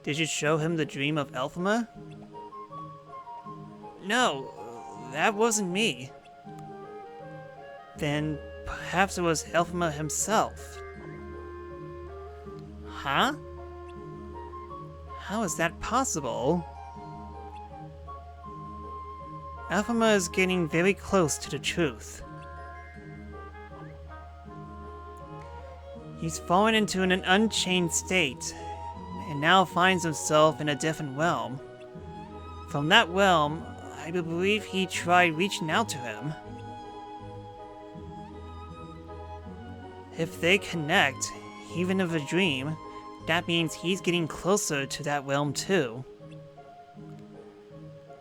Did you show him the dream of Elphima? No, that wasn't me. Then perhaps it was Elphima himself. Huh? How is that possible? Elphima is getting very close to the truth. He's fallen into an unchained state, and now finds himself in a different realm. From that realm, I believe he tried reaching out to him. If they connect, even if a dream, that means he's getting closer to that realm too.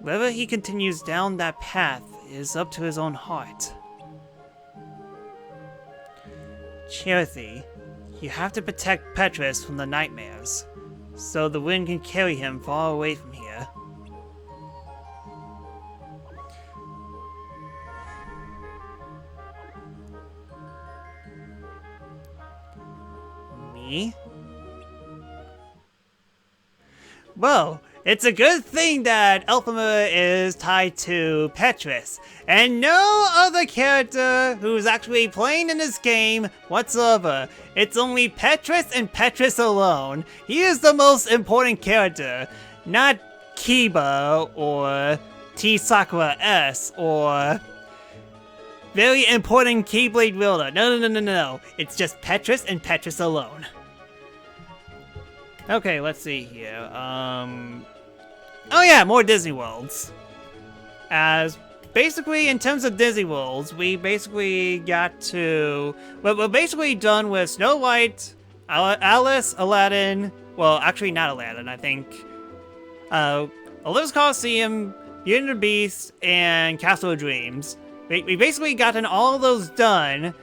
Whether he continues down that path is up to his own heart. Charity, you have to protect Petrus from the nightmares, so the wind can carry him far away from here. Me? Well, it's a good thing that Elphima is tied to Petrus, and no other character who's actually playing in this game whatsoever. It's only Petrus and Petrus alone. He is the most important character, not Kiba or The-Sakura-S or very important Keyblade wielder. No. It's just Petrus and Petrus alone. Okay, let's see here. Oh yeah, more Disney Worlds. As basically, in terms of Disney Worlds, we basically got to... We're basically done with Snow White, Alice, Aladdin. Well, actually, not Aladdin. I think. Olympus Coliseum, Beauty and the Beast, and Castle of Dreams. We basically gotten all those done,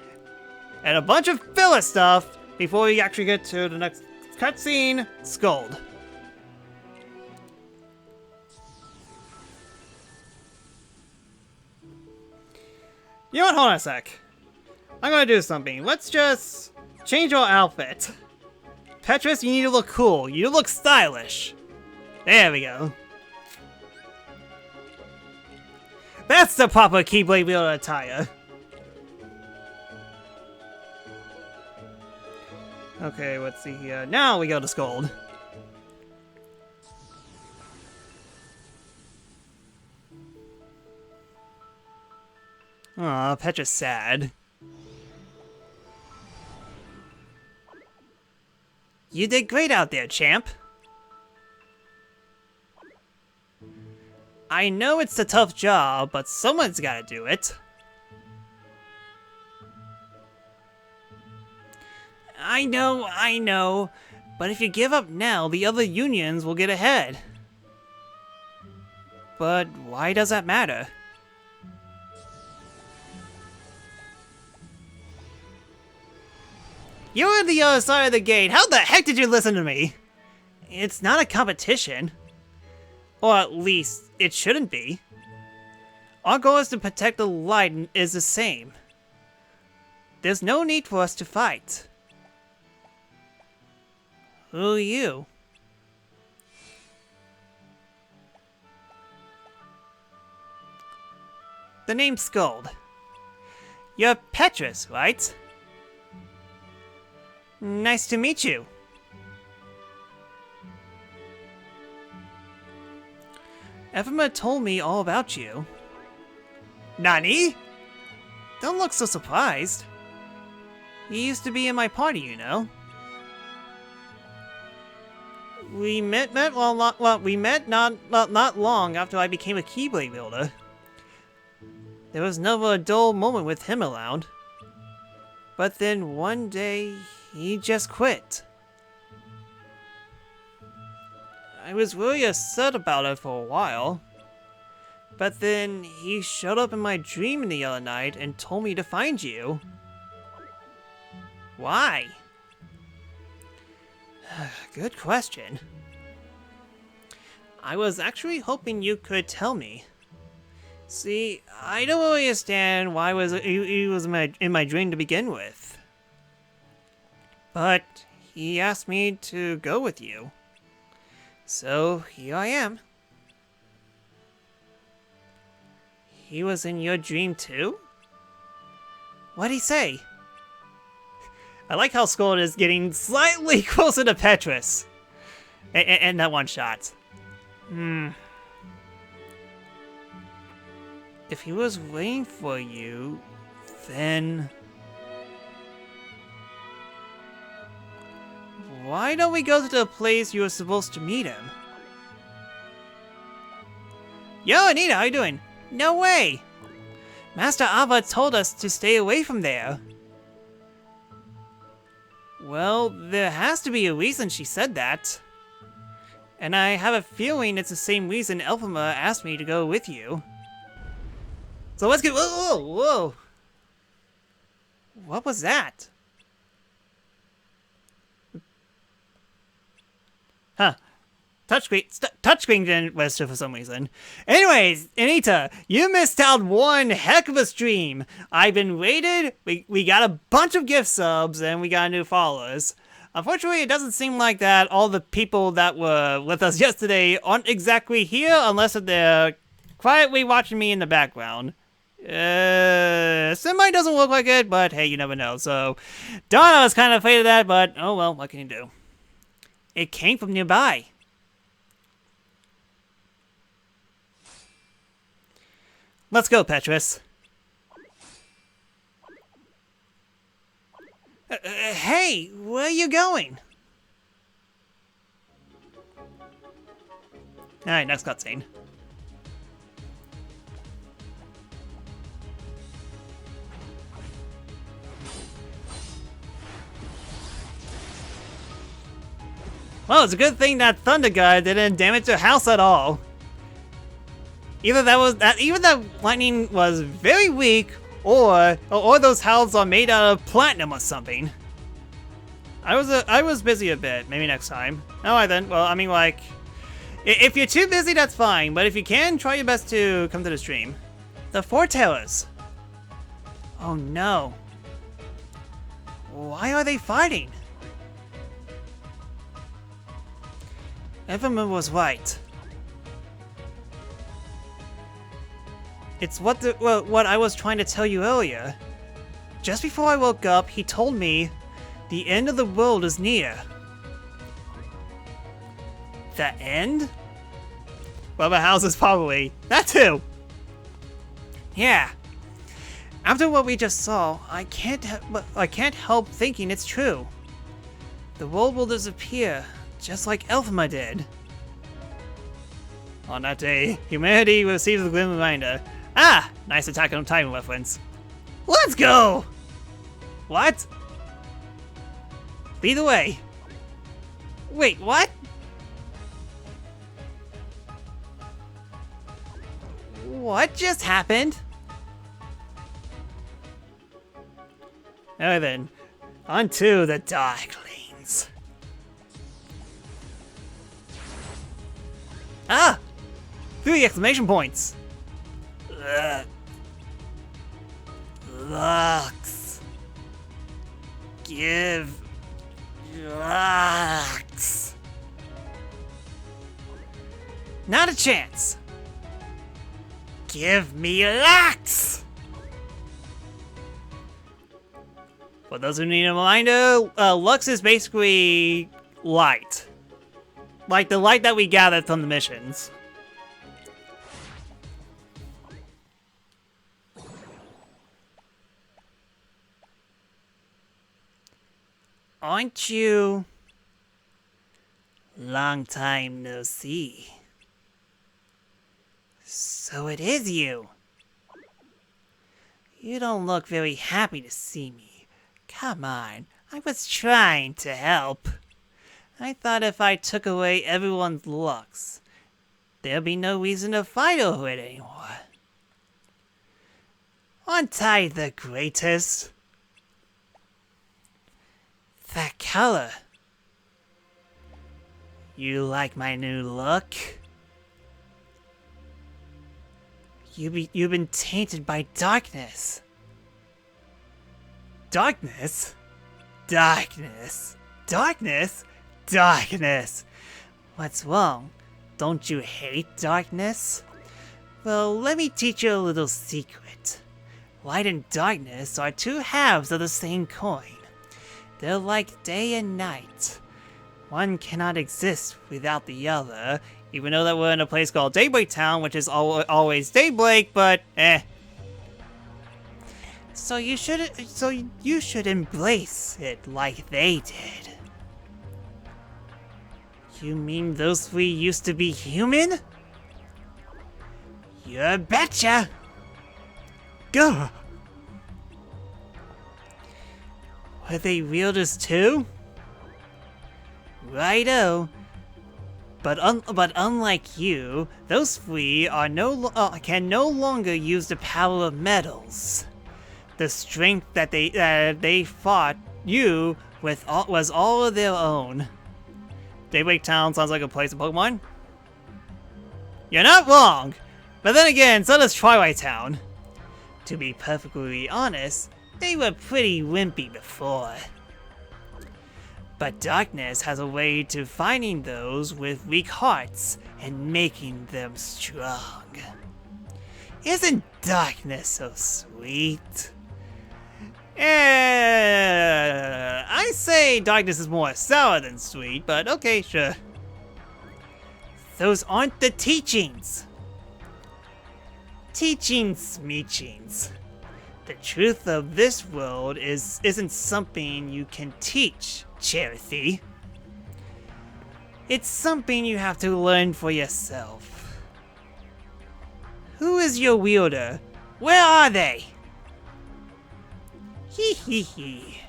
and a bunch of filler stuff before we actually get to the next cutscene, Scold. You know what? Hold on a sec. I'm gonna do something. Let's just change your outfit. Petrus, you need to look cool. You look stylish. There we go. That's the proper Keyblade wielder attire. Okay, let's see here. Now we go to Scold. Aw, Petra's sad. You did great out there, champ. I know it's a tough job, but someone's gotta do it. I know, but if you give up now, the other unions will get ahead. But why does that matter? You're on the other side of the gate. How the heck did you listen to me? It's not a competition. Or at least, it shouldn't be. Our goal is to protect the light and is the same. There's no need for us to fight. Who are you? The name's Scold. You're Petrus, right? Nice to meet you. Everma told me all about you. Nani? Don't look so surprised. You used to be in my party, you know. We met not long after I became a Keyblade wielder. There was never a dull moment with him around. But then one day, he just quit. I was really upset about it for a while. But then he showed up in my dream the other night and told me to find you. Why? Good question. I was actually hoping you could tell me. See, I don't really understand why he was in my dream to begin with. But he asked me to go with you. So here I am. He was in your dream too? What'd he say? I like how Scold is getting slightly closer to Petrus. And that one shot. If he was waiting for you, then... why don't we go to the place you were supposed to meet him? Yo, Anita, how you doing? No way! Master Ava told us to stay away from there. Well, there has to be a reason she said that. And I have a feeling it's the same reason Elphama asked me to go with you. So let's get... whoa! What was that? Huh. Touchscreen didn't register for some reason. Anyways, Anita, you missed out one heck of a stream. I've been rated, we got a bunch of gift subs, and we got new followers. Unfortunately, it doesn't seem like that all the people that were with us yesterday aren't exactly here, unless they're quietly watching me in the background. Somebody doesn't look like it, but hey, you never know. So, Donna was kind of afraid of that, but oh well, what can you do? It came from nearby. Let's go, Petrus. Hey, where are you going? Alright, next cutscene. Well, it's a good thing that Thunder guy didn't damage the house at all. Either that lightning was very weak, or those houses are made out of platinum or something. I was busy a bit. Maybe next time. Alright then. Well, I mean, like, if you're too busy, that's fine. But if you can, try your best to come to the stream. The foretellers. Oh no. Why are they fighting? Everman was right. It's what I was trying to tell you earlier. Just before I woke up, he told me the end of the world is near. The end? Well, the house is probably that too. Yeah. After what we just saw, I can't help thinking it's true. The world will disappear, just like Elphama did. On that day, humanity receives the grim reminder. Ah! Nice Attack on Titan reference. Let's go! What? Lead the way. Wait, what? What just happened? Alright then, on to the Darklings. Ah! 3 exclamation points! Lux. Give Lux. Not a chance. Give me Lux. For those who need a reminder, Lux is basically light. Like the light that we gathered from the missions. Aren't you? Long time no see. So it is you. You don't look very happy to see me. Come on, I was trying to help. I thought if I took away everyone's looks, there'd be no reason to fight over it anymore. Aren't I the greatest? That color. You like my new look? You've been tainted by darkness. Darkness? Darkness. Darkness? Darkness. What's wrong? Don't you hate darkness? Well, let me teach you a little secret. Light and darkness are two halves of the same coin. They're like day and night. One cannot exist without the other, even though that we're in a place called Daybreak Town, which is always daybreak, but eh. So you should embrace it like they did. You mean those three used to be human? You betcha! Gah! Were they wielders too? Righto. But unlike you, those three are can no longer use the power of metals. The strength that they fought you with was all of their own. Daybreak Town sounds like a place in Pokemon. You're not wrong, but then again, so does Twilight Town. To be perfectly honest, they were pretty wimpy before. But darkness has a way to finding those with weak hearts and making them strong. Isn't darkness so sweet? I say darkness is more sour than sweet, but okay, sure. Those aren't the teachings. Teachings, meechings. The truth of this world isn't something you can teach, Charity. It's something you have to learn for yourself. Who is your wielder? Where are they? Hee hee hee.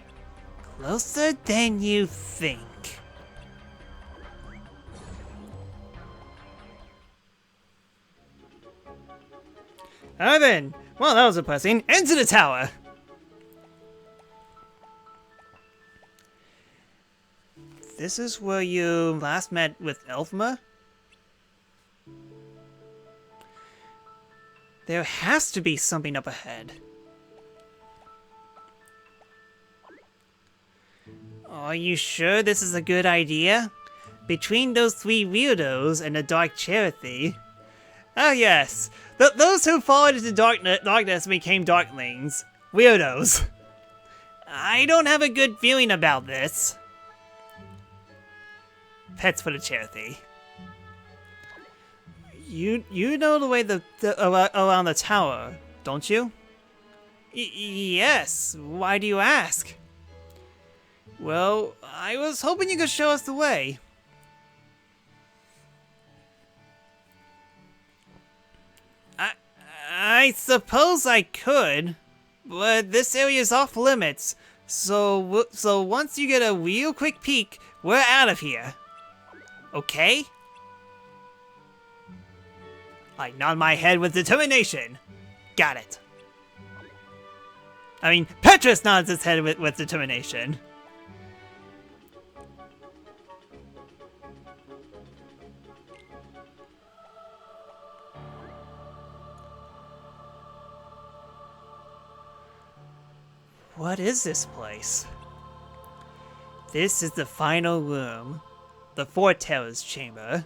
Closer than you think. Alright then. Well, that was depressing. Into the tower! This is where you last met with Elfma? There has to be something up ahead. Are you sure this is a good idea? Between those three weirdos and the Dark Charity. Oh yes, those who followed into darkness became Darklings. Weirdos. I don't have a good feeling about this. Pets for the Charity. You know the way around the tower, don't you? Yes. Why do you ask? Well, I was hoping you could show us the way. I suppose I could, but this area is off limits. So once you get a real quick peek, we're out of here. Okay? I nod my head with determination. Got it. I mean, Petrus nods his head with determination. What is this place? This is the final room. The Foreteller's chamber.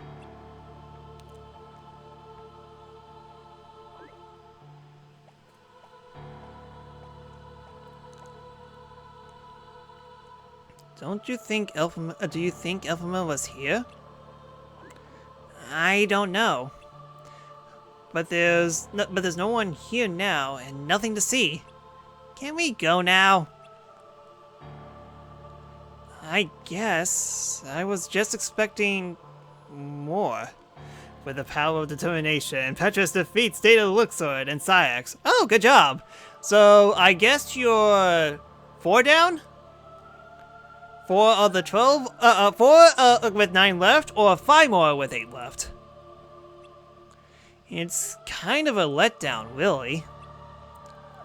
Don't you think Elfma, do you think Elfma was here? I don't know. But there's no one here now and nothing to see. Can we go now? I guess. I was just expecting more. With the power of determination, Petrus defeats Data Luxord and Syax. Oh, good job! So, I guess you're 4 down? 4 of the 12? 4 with 9 left, or 5 more with 8 left? It's kind of a letdown, really.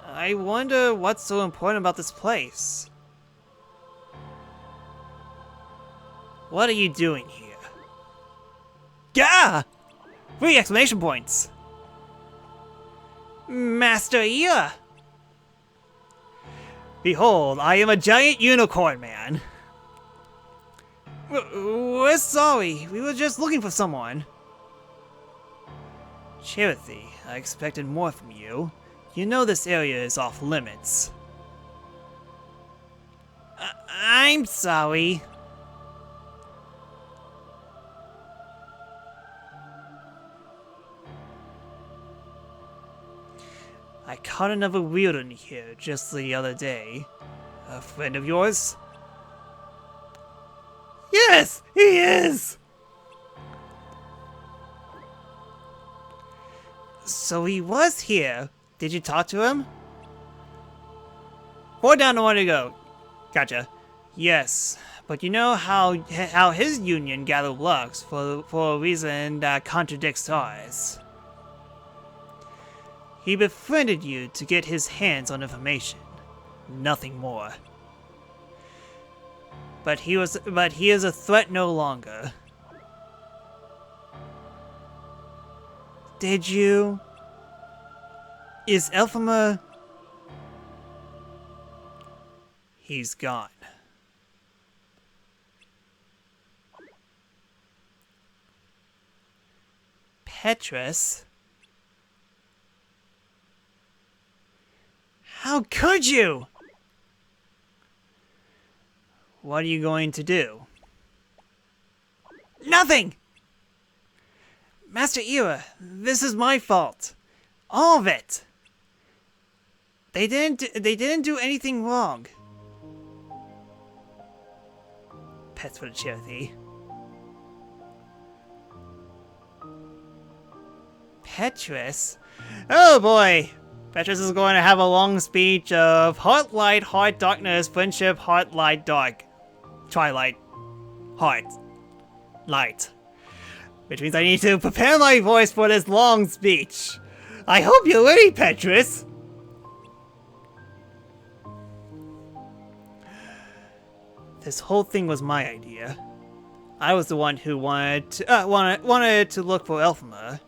I wonder what's so important about this place. What are you doing here? Gah! 3 exclamation points! Master Ia! Behold, I am a giant unicorn man. We're sorry, we were just looking for someone. Charity, I expected more from you. You know this area is off limits. I'm sorry. I caught another weirdo in here just the other day. A friend of yours? Yes, he is! So he was here. Did you talk to him? 4 down to 1 to go. Gotcha. Yes, but you know how his union gathered Lux for a reason that contradicts ours. He befriended you to get his hands on information. Nothing more. But he is a threat no longer. Did you? Is Elfma? He's gone. Petrus? How could you? What are you going to do? Nothing! Master Ira, this is my fault. All of it. They didn't do anything wrong. Pets for the Charity. Petrus? Oh boy! Petrus is going to have a long speech of heart light, heart darkness, friendship, heart light, dark. Twilight. Heart. Light. Which means I need to prepare my voice for this long speech. I hope you're ready, Petrus! This whole thing was my idea. I was the one who wanted to look for Elphama,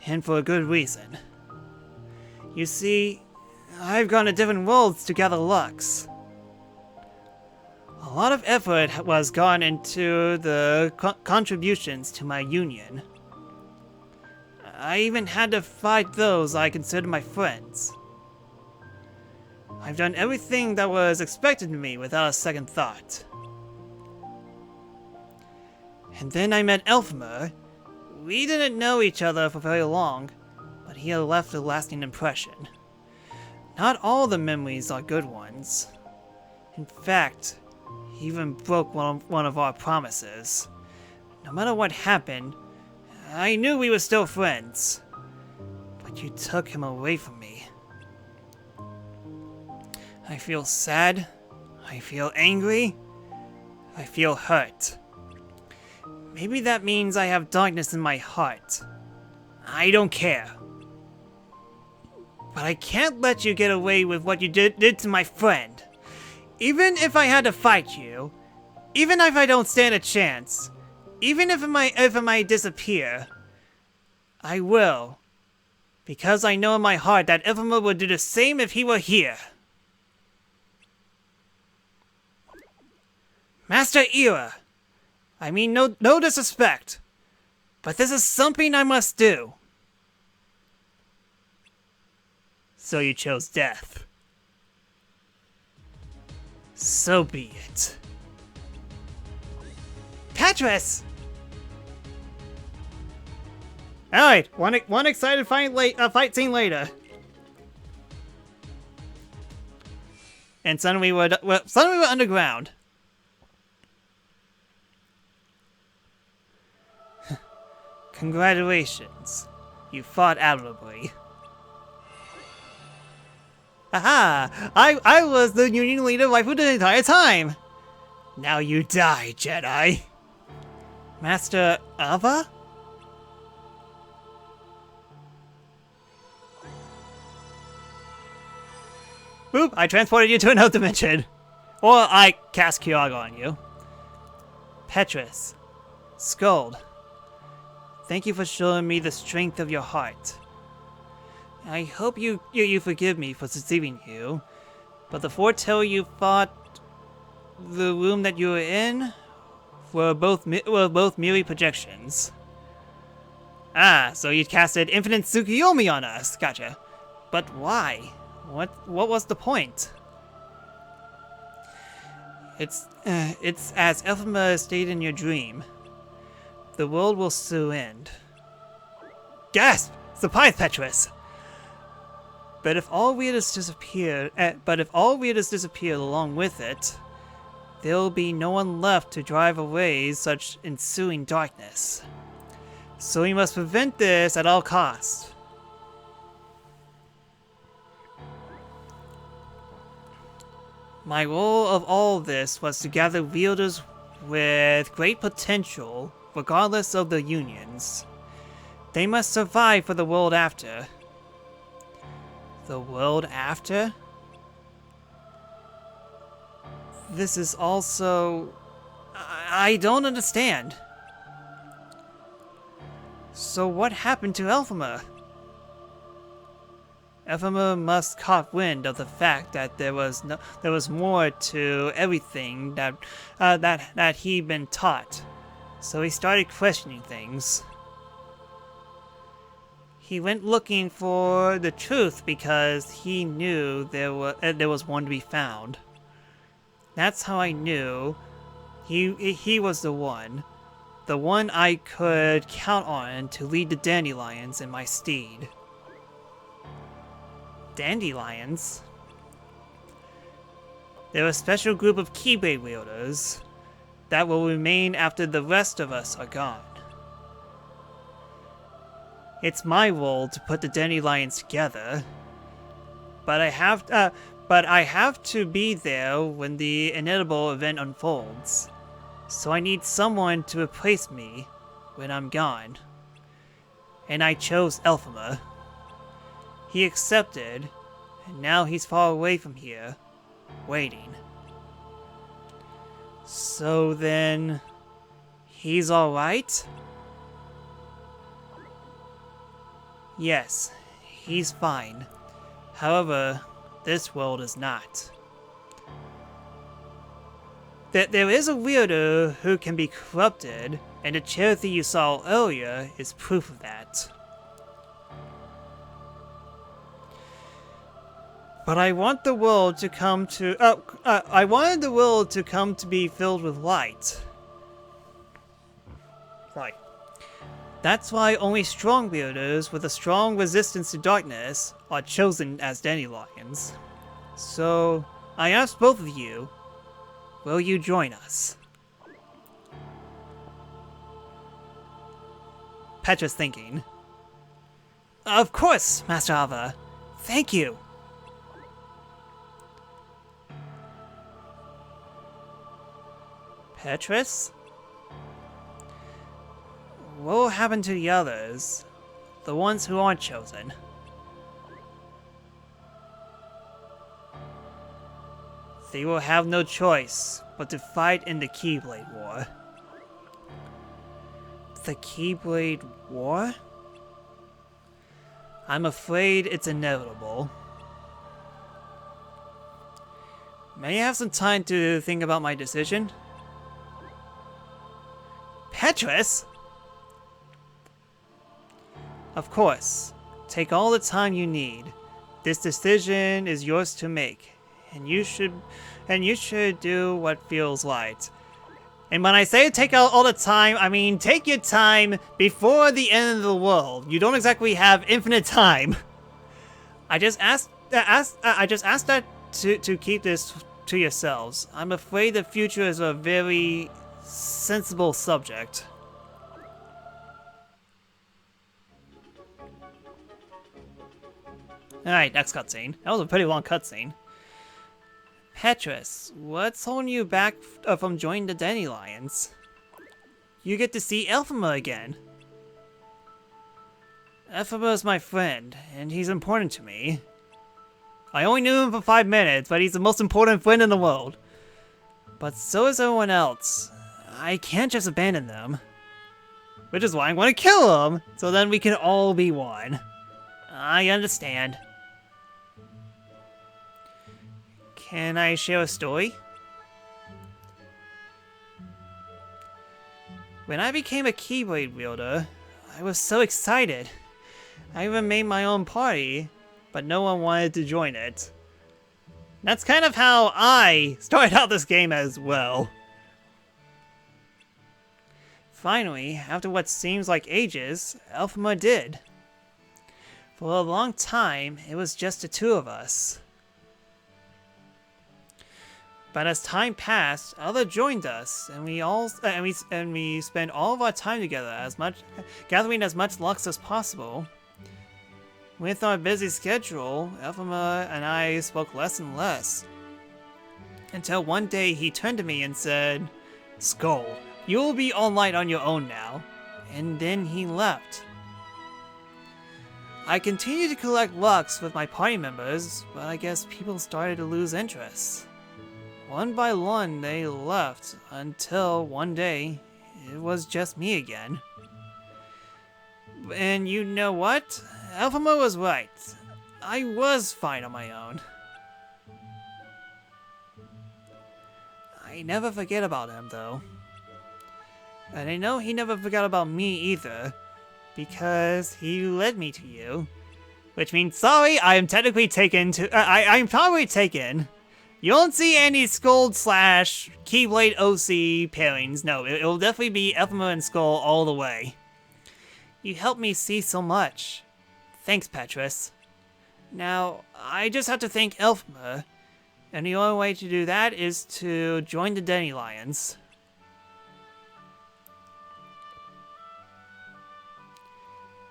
and for a good reason. You see, I've gone to different worlds to gather Lux. A lot of effort was gone into the contributions to my union. I even had to fight those I considered my friends. I've done everything that was expected of me without a second thought. And then I met Elphama. We didn't know each other for very long, but he had left a lasting impression. Not all the memories are good ones. In fact, he even broke one of our promises. No matter what happened, I knew we were still friends. But you took him away from me. I feel sad. I feel angry. I feel hurt. Maybe that means I have darkness in my heart. I don't care. But I can't let you get away with what you did to my friend. Even if I had to fight you, even if I don't stand a chance, even if it might disappear, I will. Because I know in my heart that Elphama would do the same if he were here. Master Ira, I mean no disrespect, but this is something I must do. So you chose death. So be it. Petrus! Alright, one excited fight scene later. And suddenly we're underground. Congratulations. You fought admirably. Aha! I was the Union leader right for the entire time! Now you die, Jedi! Master Ava? Boop! I transported you to another dimension! Or I cast Kyogre on you. Petrus. Scold. Thank you for showing me the strength of your heart. I hope you forgive me for deceiving you, but the foretell you fought the room that you were in were both merely projections. Ah, so you casted Infinite Tsukuyomi on us. Gotcha. But why? What was the point? It's as Elphama stated in your dream. The world will soon end. Gasp! Surprise, Petrus! But if all weirdness disappeared along with it, there'll be no one left to drive away such ensuing darkness. So we must prevent this at all costs. My role of all this was to gather wielders with great potential, regardless of the unions. They must survive for the world after. The world after? This is also... I don't understand. So what happened to Elphama? Elphama must caught wind of the fact that there was more to everything that he'd been taught. So he started questioning things. He went looking for the truth because he knew there was one to be found. That's how I knew he was the one I could count on to lead the dandelions in my steed. Dandelions? They're a special group of Keyblade wielders that will remain after the rest of us are gone. It's my role to put the dandelions together, but I have to be there when the inevitable event unfolds. So I need someone to replace me when I'm gone. And I chose Elphama. He accepted, and now he's far away from here, waiting. So then, he's alright? Yes, he's fine. However, this world is not. There is a weirdo who can be corrupted, and the charity you saw earlier is proof of that. But I want the world to come to... I wanted the world to come to be filled with light. Sorry. That's why only strong weirdos with a strong resistance to darkness are chosen as dandelions. So, I asked both of you, will you join us? Petra's thinking. Of course, Master Ava. Thank you. Petrus? What will happen to the others? The ones who aren't chosen? They will have no choice but to fight in the Keyblade War. The Keyblade War? I'm afraid it's inevitable. May I have some time to think about my decision? Petrus? Of course. Take all the time you need. This decision is yours to make, and you should do what feels right. And when I say take out all the time, I mean take your time before the end of the world. You don't exactly have infinite time. I just asked that to keep this to yourselves. I'm afraid the future is a very sensible subject. Alright, next cutscene. That was a pretty long cutscene. Petrus, what's holding you back from joining the Dandelions? You get to see Elphima again. Elphima is my friend, and he's important to me. I only knew him for 5 minutes, but he's the most important friend in the world. But so is everyone else. I can't just abandon them. Which is why I'm going to kill him, so then we can all be one. I understand. Can I share a story? When I became a Keyblade wielder, I was so excited. I even made my own party, but no one wanted to join it. That's kind of how I started out this game as well. Finally, after what seems like ages, Elphima did. For a long time, it was just the two of us. But as time passed, others joined us, and we spent all of our time together, gathering as much lux as possible. With our busy schedule, Elphima and I spoke less and less. Until one day he turned to me and said, "Skull, you will be online on your own now." And then he left. I continued to collect lux with my party members, but I guess people started to lose interest. One by one, they left, until one day, it was just me again. And you know what? Elphima was right. I was fine on my own. I never forget about him, though. And I know he never forgot about me either, because he led me to you. Which means, sorry, I am technically taken to- I'm probably taken. You won't see any Skull / Keyblade OC pairings. No, it'll definitely be Elphima and Skull all the way. You helped me see so much. Thanks, Petrus. Now, I just have to thank Elphima, and the only way to do that is to join the Dandelions.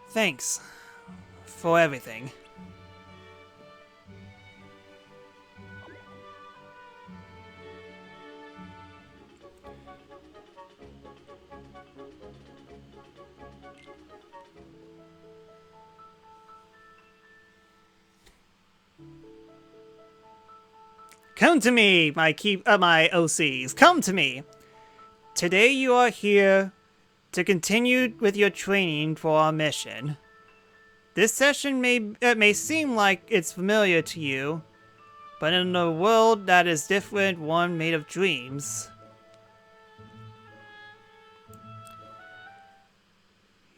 Thanks for everything. Come to me, my OCs. Come to me. Today you are here to continue with your training for our mission. This session may seem like it's familiar to you, but in a world that is different, one made of dreams,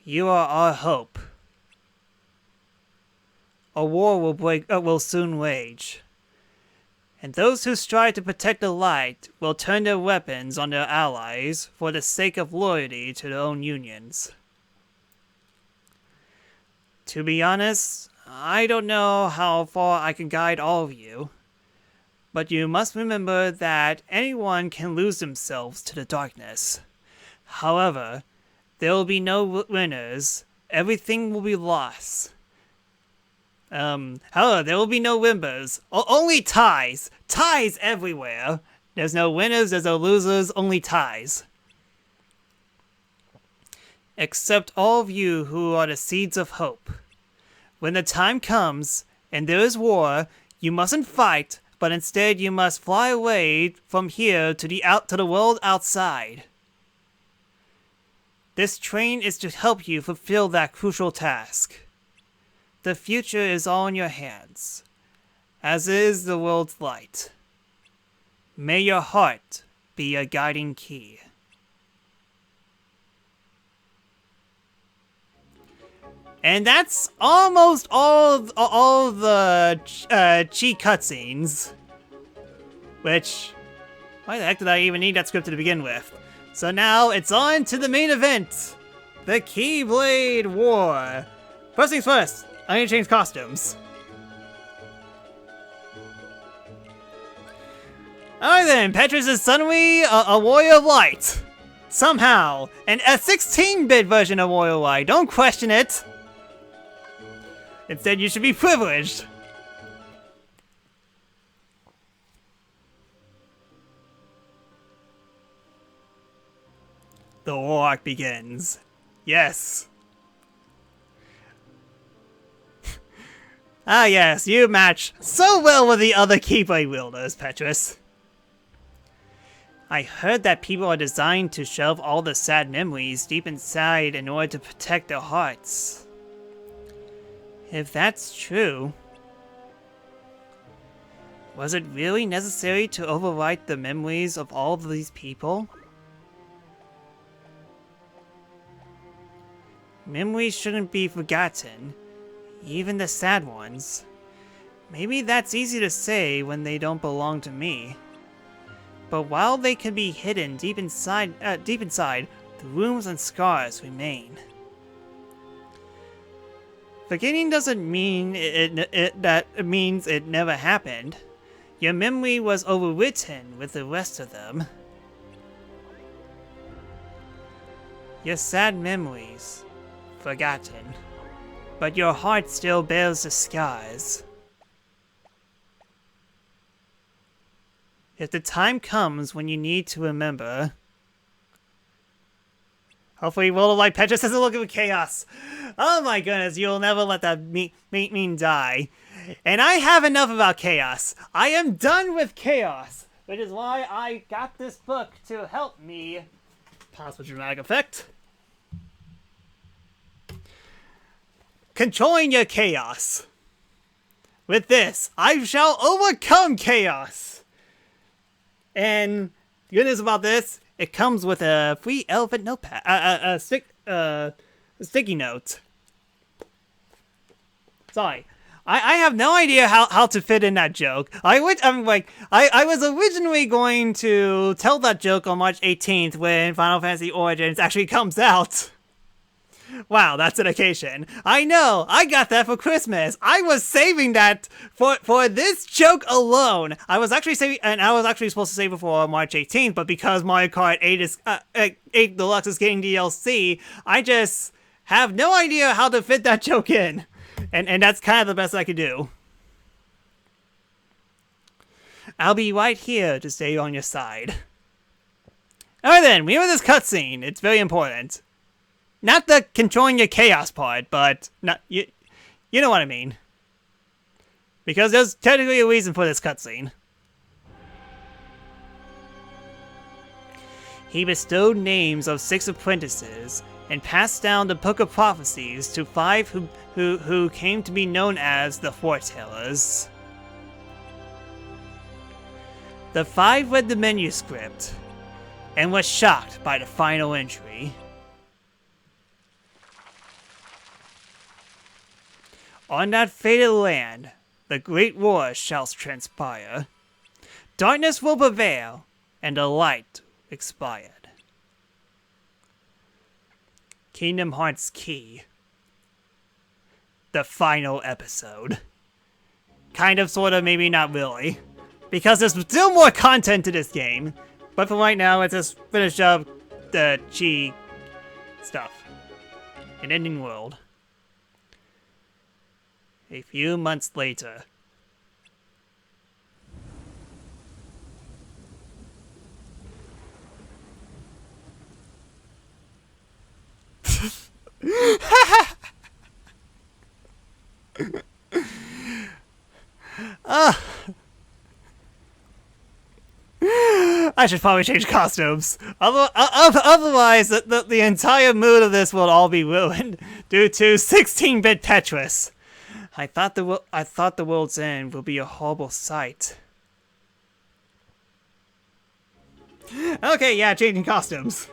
you are our hope. A war will soon wage, and those who strive to protect the light will turn their weapons on their allies for the sake of loyalty to their own unions. To be honest, I don't know how far I can guide all of you, but you must remember that anyone can lose themselves to the darkness. However, there will be no winners. Everything will be lost. However, there will be no winners. Only ties. Ties everywhere. There's no winners, there's no losers, only ties. Except all of you who are the seeds of hope. When the time comes, and there is war, you mustn't fight, but instead you must fly away from here to the world outside. This train is to help you fulfill that crucial task. The future is all in your hands, as is the world's light. May your heart be your guiding key. And that's almost all the cheat cutscenes. Which, why the heck did I even need that script to begin with? So now it's on to the main event, the Keyblade War. First things first, I need to change costumes. Alright then, Petrus is suddenly a warrior of light. Somehow, and a 16-bit version of warrior of light. Don't question it. Instead, you should be privileged. The war arc begins. Yes. Ah yes, you match so well with the other Keyblade wielders, Petrus. I heard that people are designed to shelve all the sad memories deep inside in order to protect their hearts. If that's true, was it really necessary to overwrite the memories of all of these people? Memories shouldn't be forgotten, even the sad ones. Maybe that's easy to say when they don't belong to me. But while they can be hidden deep inside, the wounds and scars remain. Forgetting doesn't mean it means it never happened. Your memory was overwritten with the rest of them. Your sad memories, forgotten, but your heart still bears the scars. If the time comes when you need to remember, hopefully World of Light Petrus doesn't look at chaos. Oh my goodness, you'll never let that mean die. And I have enough about chaos. I am done with chaos, which is why I got this book to help me. Pause for dramatic effect. Controlling your chaos. With this, I shall overcome chaos. And the good news about this, it comes with a free elephant notepad, a sticky note. Sorry, I have no idea how to fit in that joke. I was originally going to tell that joke on March 18th when Final Fantasy Origins actually comes out. Wow, that's dedication. I know, I got that for Christmas. I was saving that for this joke alone. I was actually supposed to save it for March 18th, but because Mario Kart 8 Deluxe is getting DLC, I just have no idea how to fit that joke in. And that's kind of the best I could do. I'll be right here to stay on your side. Alright then, we have this cutscene. It's very important. Not the controlling your chaos part, but you know what I mean. Because there's technically a reason for this cutscene. He bestowed names of 6 apprentices and passed down the Book of Prophecies to 5 who came to be known as the Foretellers. The 5 read the manuscript and was shocked by the final entry. On that fated land, the great war shall transpire. Darkness will prevail, and the light expired. Kingdom Hearts Key. The final episode. Kind of, sort of, maybe not really. Because there's still more content to this game. But for right now, let's just finish up the Chi stuff. An ending world. A few months later. I should probably change costumes. Otherwise, the entire mood of this will all be ruined due to 16-bit Tetris. I thought the world's end will be a horrible sight. Okay, yeah, changing costumes.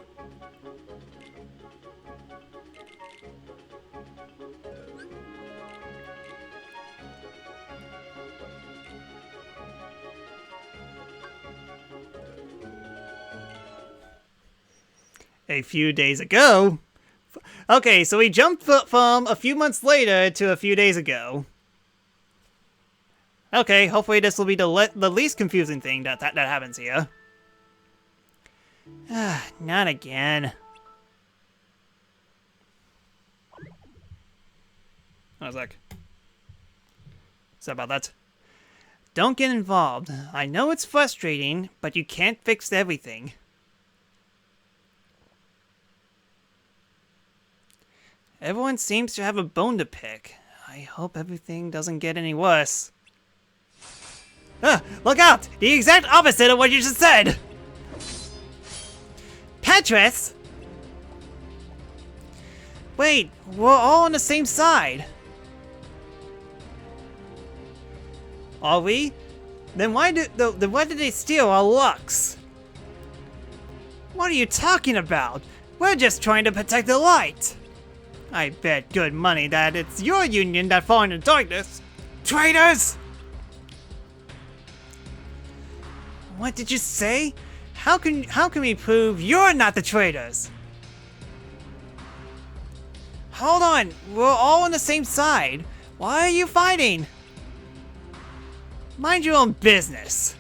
A few days ago. Okay, so we jumped from a few months later to a few days ago. Okay, hopefully this will be the least confusing thing that happens here. Not again. I was like, sorry about that. Don't get involved. I know it's frustrating, but you can't fix everything. Everyone seems to have a bone to pick. I hope everything doesn't get any worse. Look out! The exact opposite of what you just said! Petrus? Wait, we're all on the same side. Are we? Then why did they steal our Lux? What are you talking about? We're just trying to protect the light. I bet good money that it's your union that fall into darkness. Traitors! What did you say? How can we prove you're not the traitors? Hold on, we're all on the same side. Why are you fighting? Mind your own business.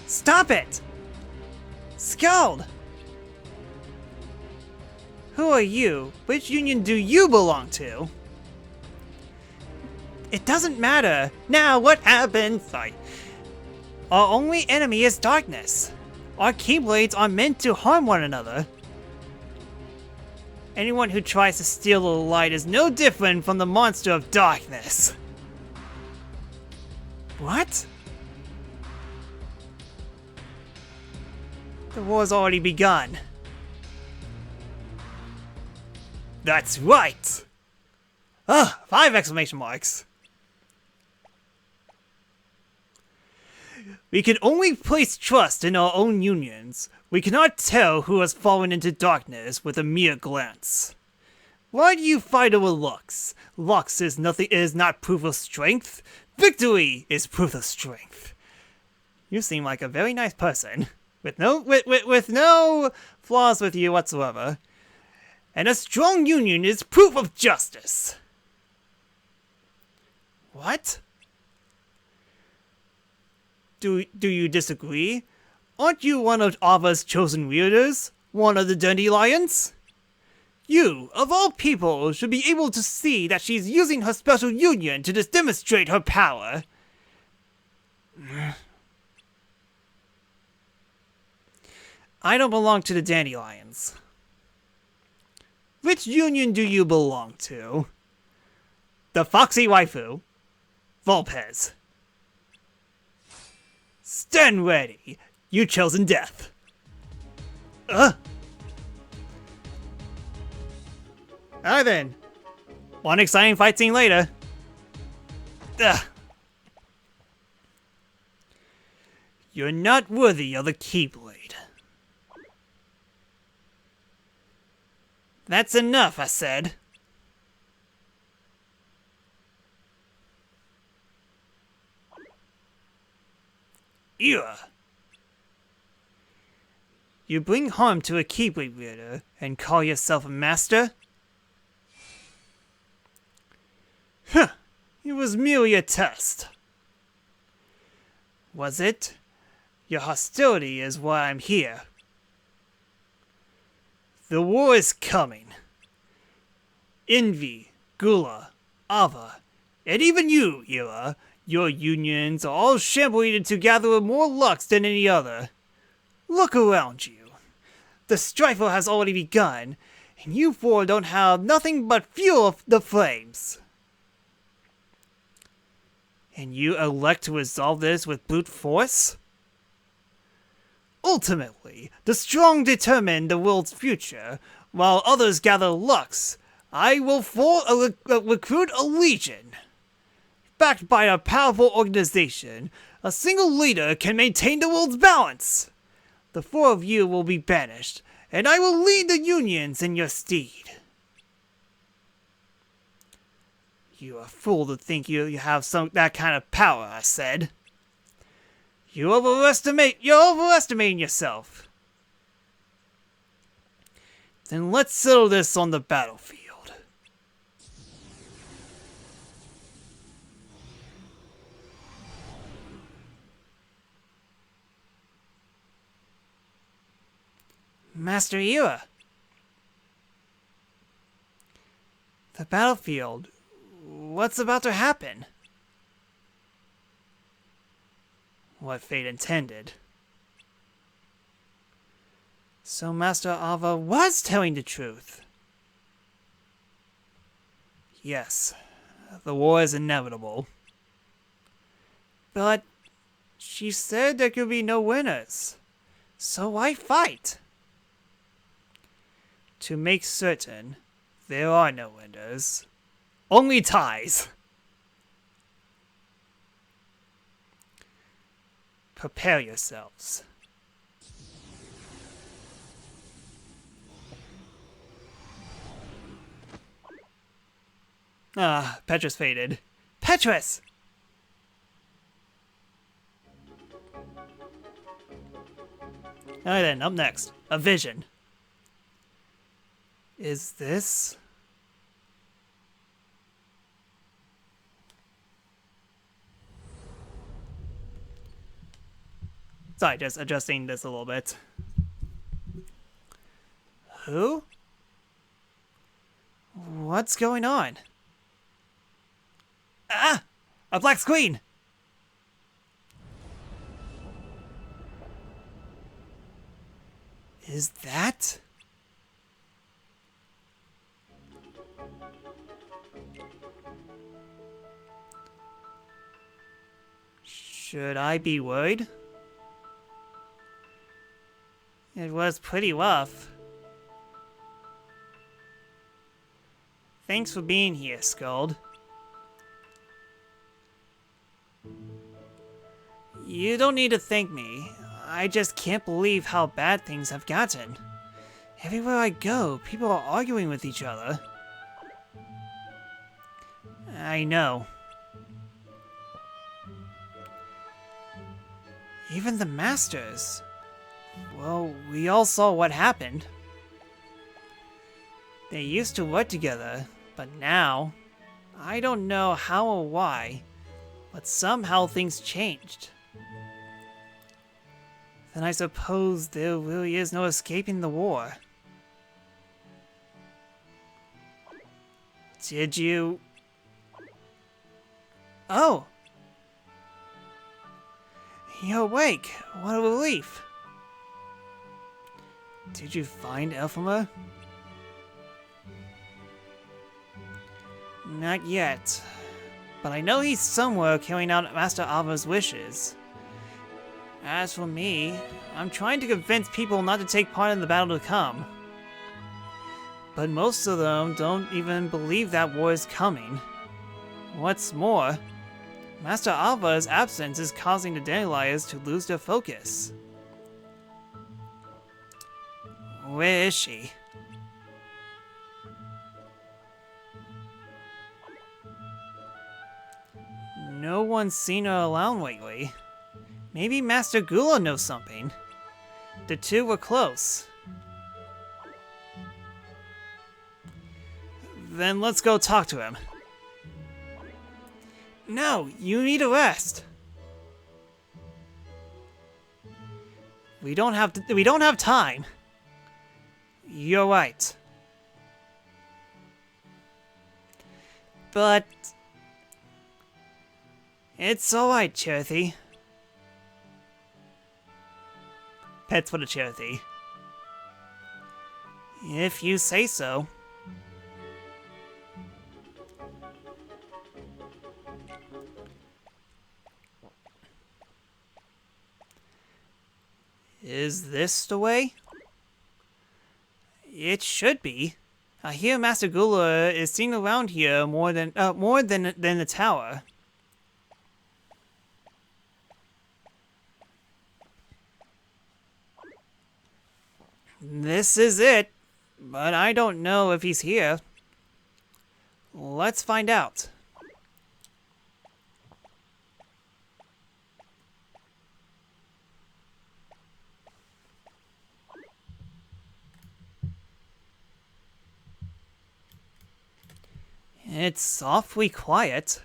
Stop it! Skald! Who are you? Which union do you belong to? It doesn't matter. Now what happens? Sorry. Our only enemy is darkness. Our Keyblades are meant to harm one another. Anyone who tries to steal the light is no different from the monster of darkness. What? The war's already begun. That's right! 5 exclamation marks. We can only place trust in our own unions. We cannot tell who has fallen into darkness with a mere glance. Why do you fight over Lux? Lux is not proof of strength. Victory is proof of strength. You seem like a very nice person, with no flaws with you whatsoever. And a strong union is proof of justice. What? Do you disagree? Aren't you one of Ava's chosen leaders? One of the Dandelions? You, of all people, should be able to see that she's using her special union to demonstrate her power. I don't belong to the Dandelions. Which union do you belong to? The Foxy Waifu. Volpez. Stand ready. You chosen death. Alright then. One exciting fight scene later. Ugh. You're not worthy of the Keyblade. That's enough, I said. Ew. You bring harm to a Keyblade wielder and call yourself a master? Huh. It was merely a test. Was it? Your hostility is why I'm here. The war is coming. Envy, Gula, Ava, and even you, Ira, your unions are all shambling to gather more Lux than any other. Look around you. The strife has already begun, and you four don't have nothing but fuel of the flames. And you elect to resolve this with brute force? Ultimately, the strong determine the world's future, while others gather Lux. I will recruit a legion. Backed by a powerful organization, a single leader can maintain the world's balance. The four of you will be banished, and I will lead the unions in your stead. You are a fool to think you have that kind of power, I said. You're overestimating yourself. Then let's settle this on the battlefield. Master Ira. The battlefield. What's about to happen? What fate intended. So Master Ava was telling the truth. Yes, the war is inevitable. But she said there could be no winners. So why fight? To make certain, there are no winners. Only ties. Prepare yourselves. Ah, Petrus faded. Petrus! Alright then, up next. A vision. Is this... Sorry, just adjusting this a little bit. Who? What's going on? Ah! A black screen! Is that... Should I be worried? It was pretty rough. Thanks for being here, Skuld. You don't need to thank me. I just can't believe how bad things have gotten. Everywhere I go, people are arguing with each other. I know. Even the masters. Well, we all saw what happened. They used to work together, but now, I don't know how or why, but somehow things changed. Then I suppose there really is no escaping the war. Did you... Oh! You're awake. What a relief. Did you find Elphama? Not yet. But I know he's somewhere carrying out Master Ava's wishes. As for me, I'm trying to convince people not to take part in the battle to come. But most of them don't even believe that war is coming. What's more, Master Alva's absence is causing the Dandelions to lose their focus. Where is she? No one's seen her around lately. Maybe Master Gula knows something. The two were close. Then let's go talk to him. No, you need a rest. We don't have time. You're right. But it's alright, Cherothy. Pets for the Cherothy. If you say so. Is this the way? It should be. I hear Master Gula is seen around here more than the tower. This is it, but I don't know if he's here. Let's find out. It's awfully quiet.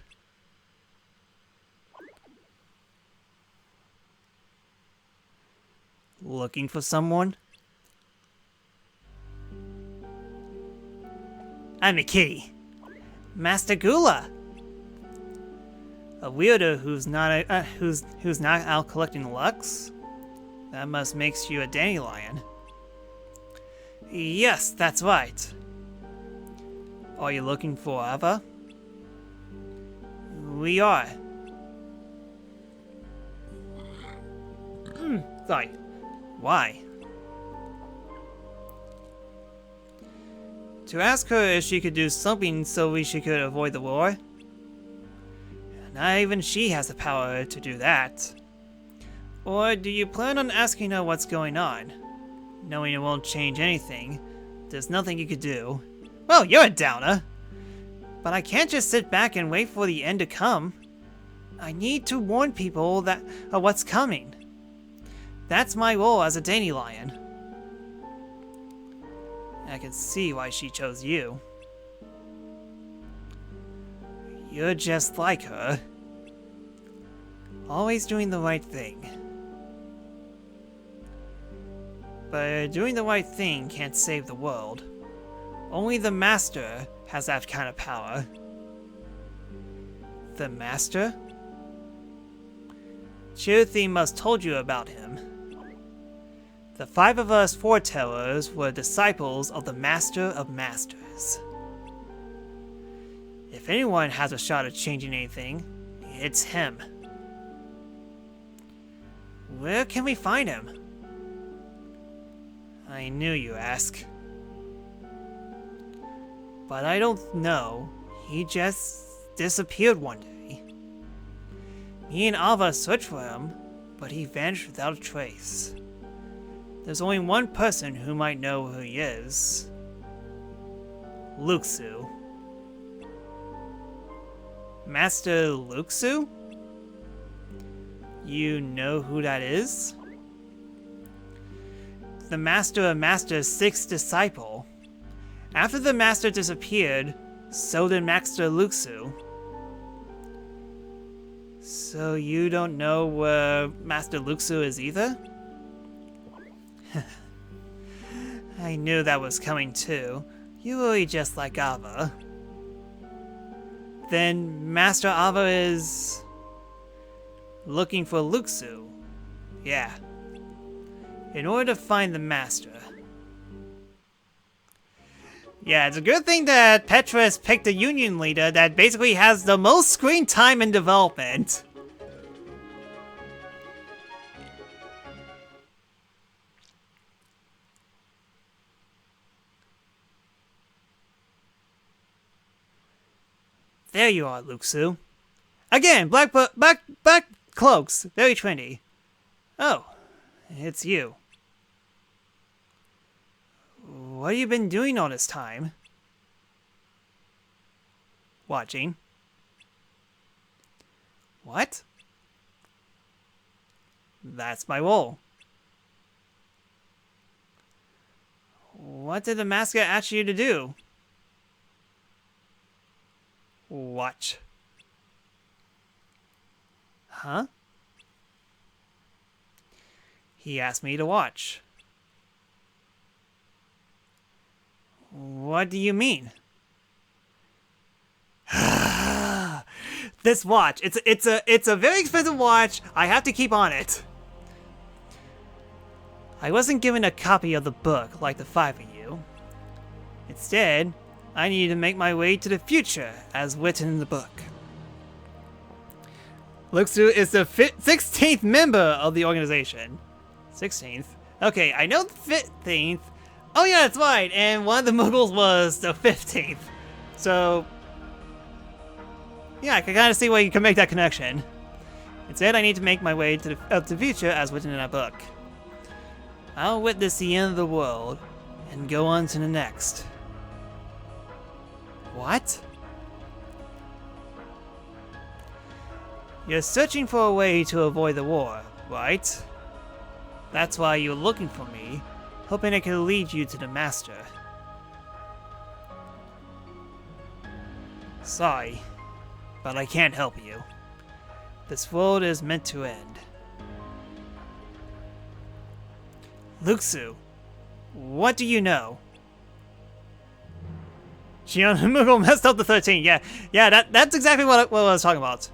Looking for someone? I'm a kitty. Master Gula. A weirdo who's not out collecting Lux? That must makes you a dandelion. Yes, that's right. Are you looking for Ava? We are. Sorry. Why? To ask her if she could do something so she could avoid the war. Not even she has the power to do that. Or do you plan on asking her what's going on? Knowing it won't change anything, there's nothing you could do. Well, you're a downer. But I can't just sit back and wait for the end to come. I need to warn people of what's coming. That's my role as a dandelion. I can see why she chose you. You're just like her. Always doing the right thing. But doing the right thing can't save the world. Only the Master has that kind of power. The Master? Cherothy must told you about him. The 5 of us foretellers were disciples of the Master of Masters. If anyone has a shot at changing anything, it's him. Where can we find him? I knew you'd ask. But I don't know. He just disappeared one day. Me and Ava searched for him, but he vanished without a trace. There's only one person who might know who he is. Luxu. Master Luxu? You know who that is? The Master of Masters' 6th disciple. After the Master disappeared, so did Master Luxu. So you don't know where Master Luxu is either? I knew that was coming too. You're really just like Ava. Then Master Ava is looking for Luxu. Yeah. In order to find the Master. Yeah, it's a good thing that Petrus picked a union leader that basically has the most screen time in development. There you are, Luxu. Again, black cloaks, very trendy. Oh, it's you. What have you been doing all this time? Watching. What? That's my role. What did the master ask you to do? Watch. Huh? He asked me to watch. What do you mean? This watch. It's a very expensive watch. I have to keep on it. I wasn't given a copy of the book like the five of you. Instead, I needed to make my way to the future as written in the book. Luxu is the 16th member of the organization. 16th? Okay, I know the 15th. Oh yeah, that's right, and one of the Muggles was the 15th. So, yeah, I can kind of see why you can make that connection. Instead, I need to make my way to the future as written in that book. I'll witness the end of the world and go on to the next. What? You're searching for a way to avoid the war, right? That's why you're looking for me, hoping I can lead you to the master. Sorry, but I can't help you. This world is meant to end. Luxu, what do you know? Shion messed up the 13. Yeah, that's exactly what I was talking about.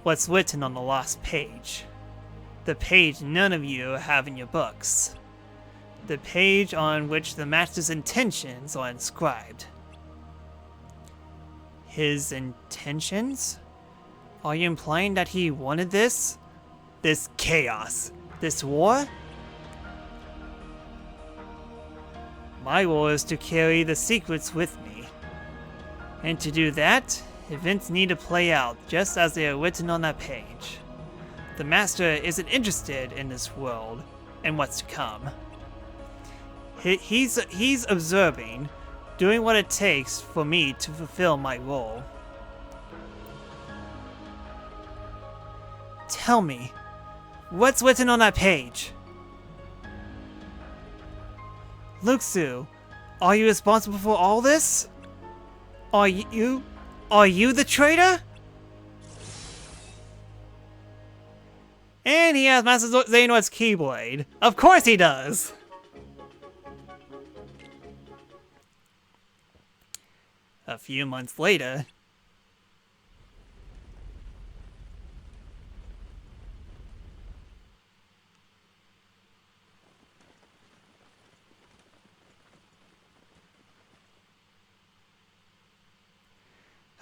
What's written on the last page. The page none of you have in your books. The page on which the master's intentions are inscribed. His intentions? Are you implying that he wanted this? This chaos? This war? My role is to carry the secrets with me. And to do that, events need to play out just as they are written on that page. The Master isn't interested in this world and what's to come. He's observing, doing what it takes for me to fulfill my role. Tell me, what's written on that page? Luxu, are you responsible for all this? Are you the traitor? And he has Master Xehanort's Keyblade. Of course he does! A few months later...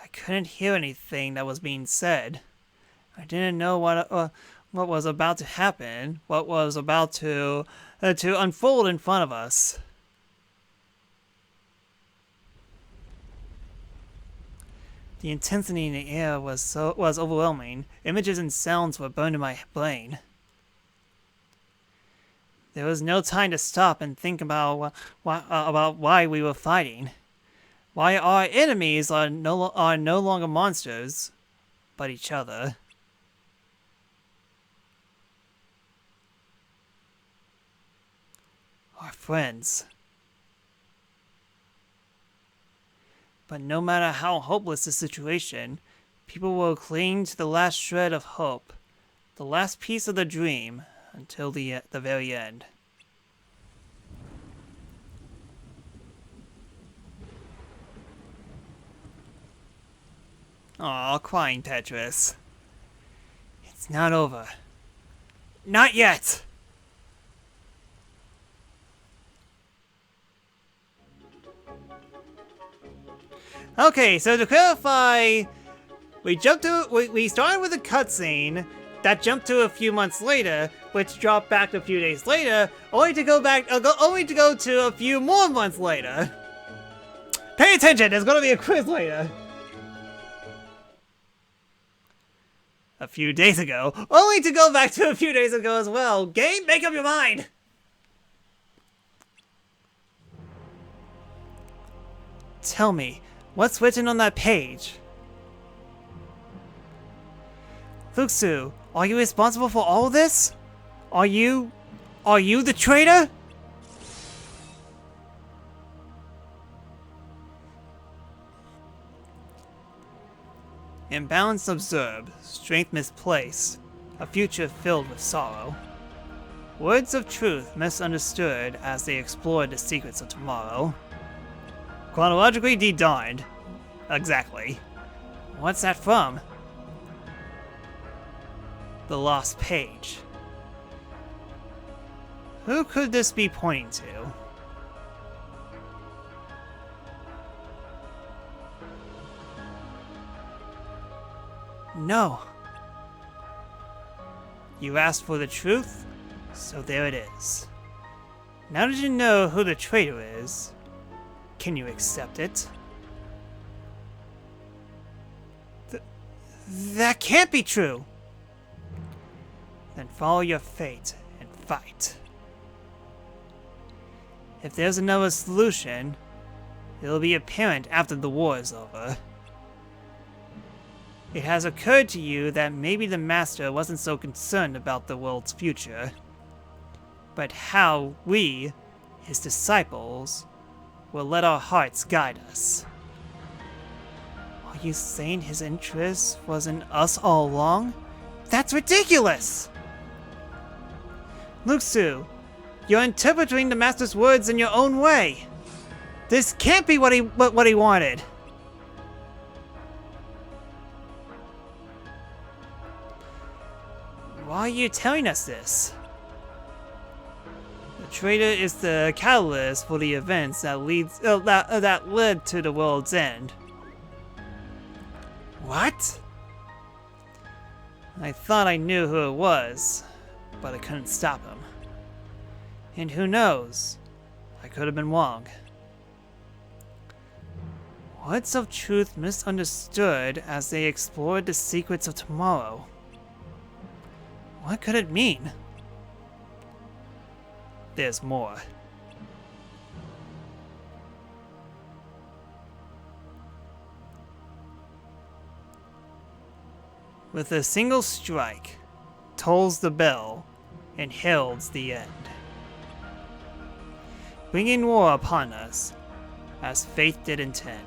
I couldn't hear anything that was being said. I didn't know what was about to happen, what was about to unfold in front of us. The intensity in the air was overwhelming. Images and sounds were burned in my brain. There was no time to stop and think about why we were fighting. Why our enemies are no longer monsters, but each other. Our friends. But no matter how hopeless the situation, people will cling to the last shred of hope, the last piece of the dream, until the very end. Aw, crying Petrus. It's not over. Not yet! Okay, so to clarify, we started with a cutscene that jumped to a few months later, which dropped back a few days later, only to go to a few more months later. Pay attention, there's gonna be a quiz later. A few days ago, only to go back to a few days ago as well. Game, make up your mind! Tell me, what's written on that page? Fuxu, are you responsible for all this? Are you the traitor? Imbalance observed, strength misplaced, a future filled with sorrow. Words of truth misunderstood as they explored the secrets of tomorrow. Chronologically de-dawned. Exactly. What's that from? The lost page. Who could this be pointing to? No. You asked for the truth, so there it is. Now that you know who the traitor is, can you accept it? That can't be true! Then follow your fate and fight. If there's another solution, it'll be apparent after the war is over. It has occurred to you that maybe the Master wasn't so concerned about the world's future, but how we, his disciples, will let our hearts guide us. Are you saying his interest was in us all along? That's ridiculous! Luxu, you're interpreting the Master's words in your own way. This can't be what he wanted. Why are you telling us this? The traitor is the catalyst for the events that that led to the world's end. What? I thought I knew who it was, but I couldn't stop him. And who knows? I could have been wrong. Words of truth misunderstood as they explored the secrets of tomorrow. What could it mean? There's more. With a single strike, tolls the bell and heralds the end, bringing war upon us, as fate did intend.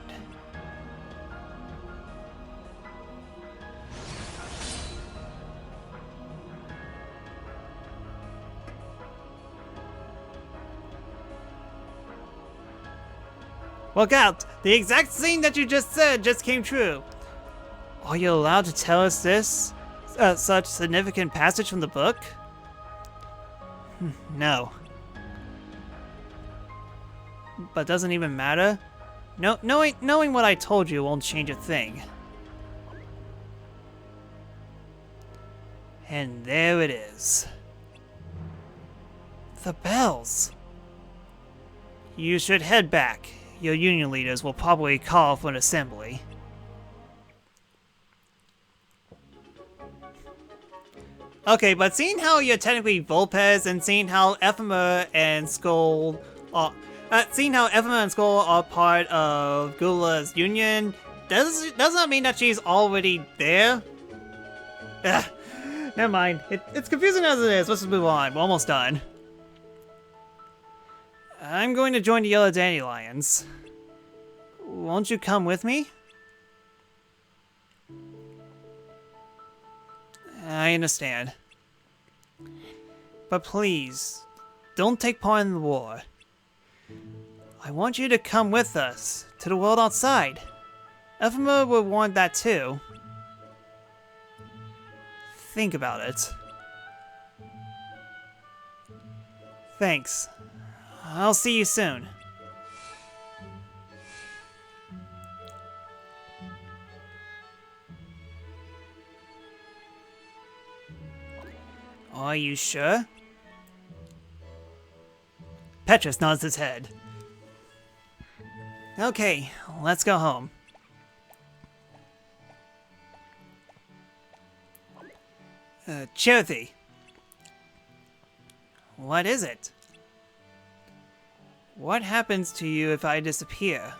Look out! The exact scene that you just said just came true! Are you allowed to tell us this? Such significant passage from the book? No. But doesn't even matter? No, knowing what I told you won't change a thing. And there it is. The bells. You should head back. Your union leaders will probably call for an assembly. Okay, but seeing how you're technically Volpez and seeing how Ephema and Skull are part of Gula's union, does not mean that she's already there. Ugh, never mind. It's confusing as it is. Let's just move on. We're almost done. I'm going to join the Yellow Dandelions. Won't you come with me? I understand. But please, don't take part in the war. I want you to come with us to the world outside. Ephema would want that too. Think about it. Thanks. I'll see you soon. Are you sure? Petrus nods his head. Okay, let's go home. Charity. What is it? What happens to you if I disappear?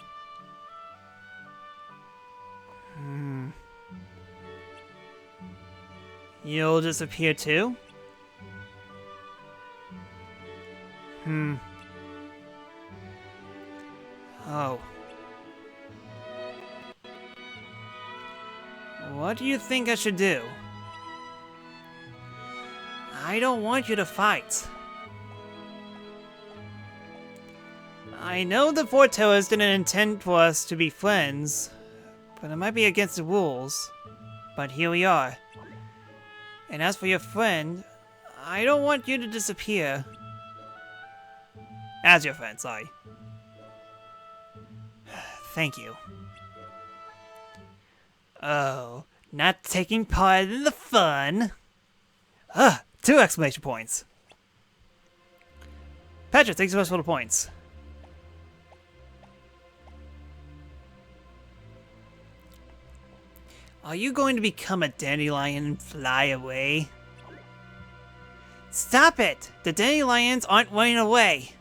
You'll disappear too? Oh. What do you think I should do? I don't want you to fight. I know the Fortellers didn't intend for us to be friends, but it might be against the rules. But here we are. And as for your friend, I don't want you to disappear. As your friend, sorry. Thank you. Oh, not taking part in the fun. 2 exclamation points. Patrick, thanks so much for the points. Are you going to become a dandelion and fly away? Stop it! The dandelions aren't running away.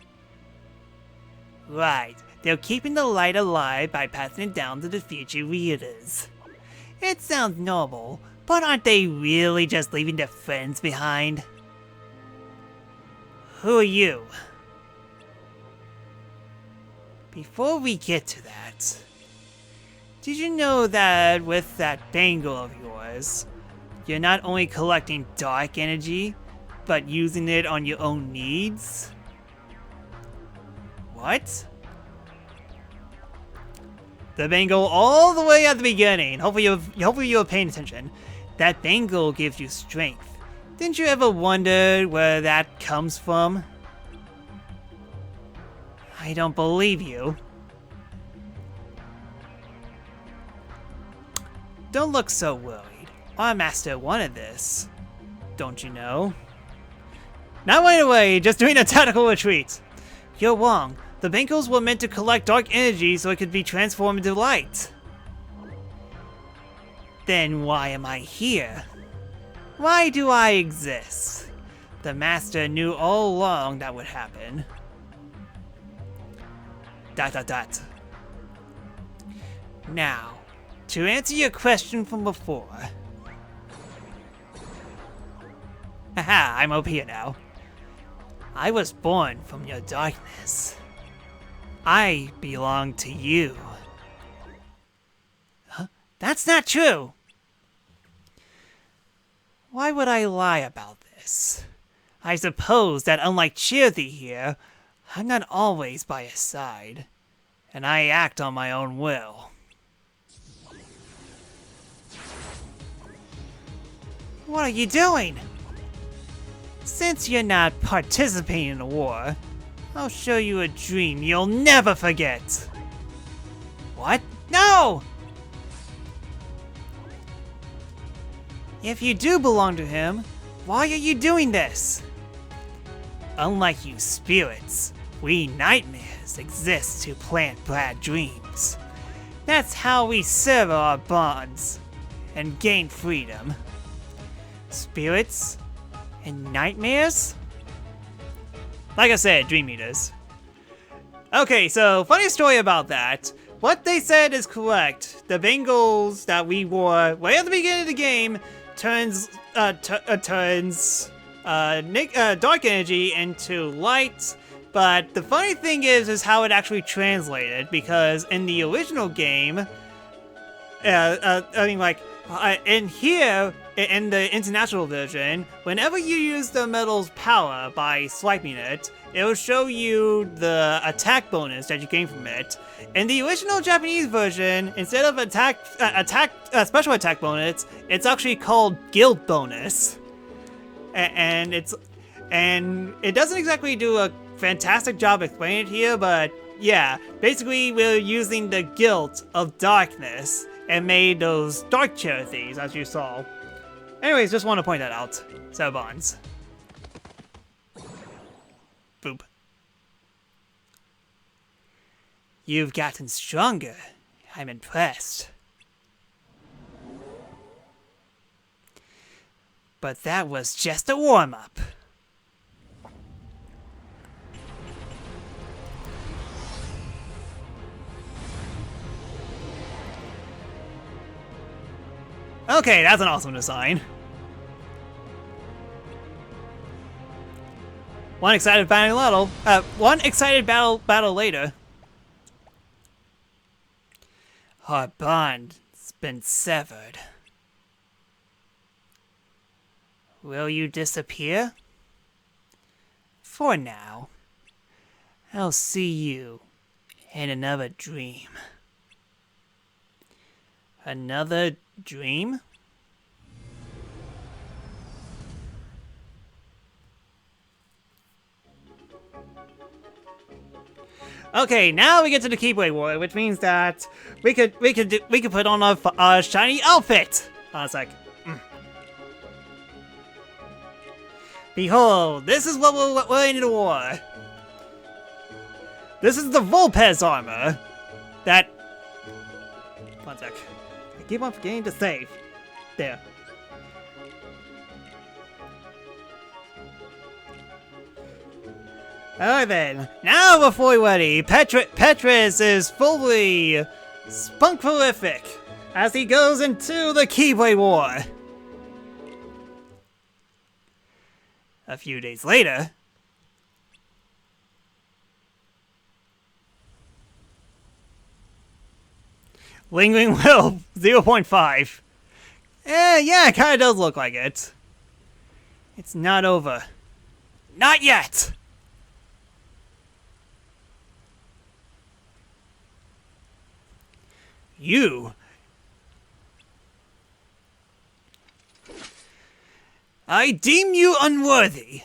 Right, they're keeping the light alive by passing it down to the future readers. It sounds noble, but aren't they really just leaving their friends behind? Who are you? Before we get to that, did you know that with that bangle of yours, you're not only collecting dark energy, but using it on your own needs? What? The bangle all the way at the beginning. Hopefully you were paying attention. That bangle gives you strength. Didn't you ever wonder where that comes from? I don't believe you. Don't look so worried. Our master wanted this. Don't you know? Not right away, just doing a tactical retreat. You're wrong. The bangles were meant to collect dark energy so it could be transformed into light. Then why am I here? Why do I exist? The master knew all along that would happen. ... Now, to answer your question from before. Haha, I'm up here now. I was born from your darkness. I belong to you. Huh? That's not true! Why would I lie about this? I suppose that unlike Chirthy here, I'm not always by his side, and I act on my own will. What are you doing? Since you're not participating in the war, I'll show you a dream you'll never forget. What? No! If you do belong to him, why are you doing this? Unlike you spirits, we nightmares exist to plant bad dreams. That's how we sever our bonds and gain freedom. Spirits and nightmares? Like I said, Dream Eaters. Okay, so funny story about that. What they said is correct. The bangles that we wore way at the beginning of the game turns dark energy into light. But the funny thing is how it actually translated, because in the original game, in here, in the international version, whenever you use the metal's power by swiping it, it will show you the attack bonus that you gain from it. In the original Japanese version, instead of special attack bonus, it's actually called guild bonus, and it doesn't exactly do a fantastic job explaining it here, but yeah, basically we're using the guilt of darkness and made those dark charities, as you saw. Anyways, just want to point that out. So bonds. Boop. You've gotten stronger. I'm impressed. But that was just a warm-up. Okay, that's an awesome design. One excited battle later. Our bond's been severed. Will you disappear? For now. I'll see you in another dream. Another dream? Okay, now we get to the Keyblade War, which means that we could put on a shiny outfit. Hold on a sec. Behold, this is what we're in the war. This is the Volpez armor. That. One sec. I keep on forgetting to save. There. Alright then, now we're fully ready. Petrus is fully spunk-prolific as he goes into the Keyblade War. A few days later, Lingering Will 0.5. Yeah, it kinda does look like it. It's not over. Not yet! You. I deem you unworthy.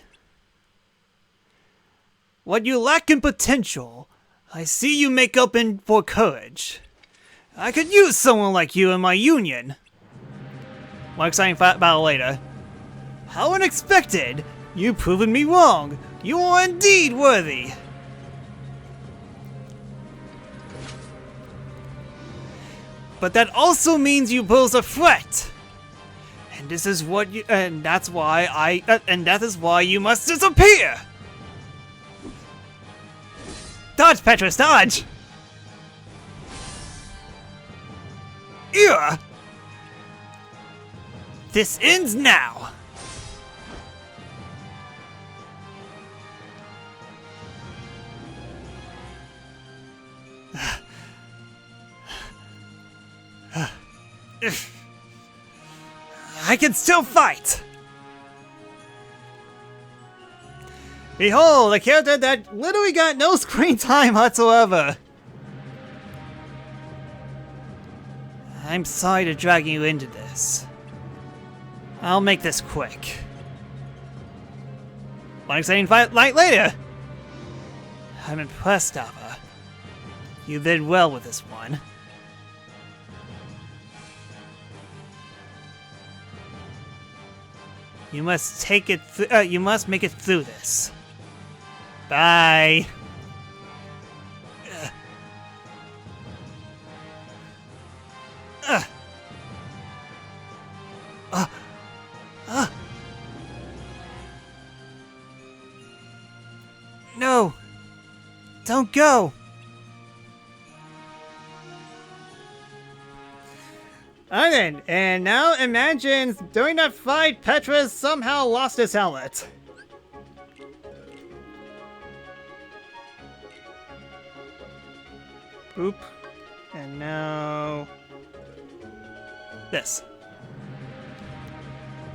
What you lack in potential, I see you make up for courage. I could use someone like you in my union. One exciting battle later. How unexpected! You've proven me wrong. You are indeed worthy. But that also means you pose a threat. And this is what you, and that is why you must disappear. Dodge, Petrus, dodge! Yeah. This ends now. I can still fight! Behold, a character that literally got no screen time whatsoever! I'm sorry to drag you into this. I'll make this quick. One exciting fight later! I'm impressed, Ava. You did well with this one. You must take it. You must make it through this. Bye. No! Don't go! Alright then, and now imagine during that fight, Petrus somehow lost his helmet. Oop. And now... this.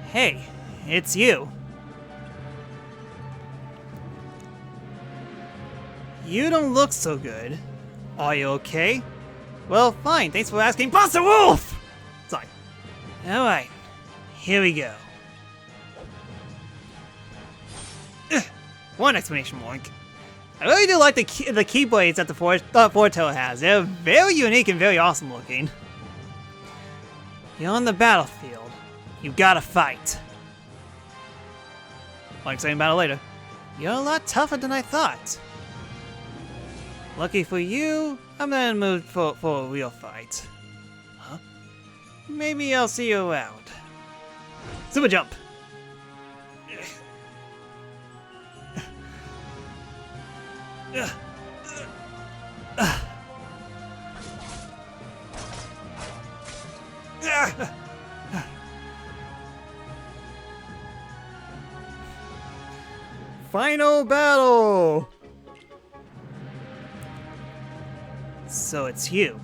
Hey, it's you. You don't look so good. Are you okay? Well, fine, thanks for asking. Monster Wolf! Sorry. Alright, here we go. One exclamation mark. I really do like the Keyblades that the Fortail has. They're very unique and very awesome looking. You're on the battlefield. You gotta fight. One exciting battle later. You're a lot tougher than I thought. Lucky for you, I'm in the mood for a real fight. Huh? Maybe I'll see you around. Super jump! Final battle! So it's you.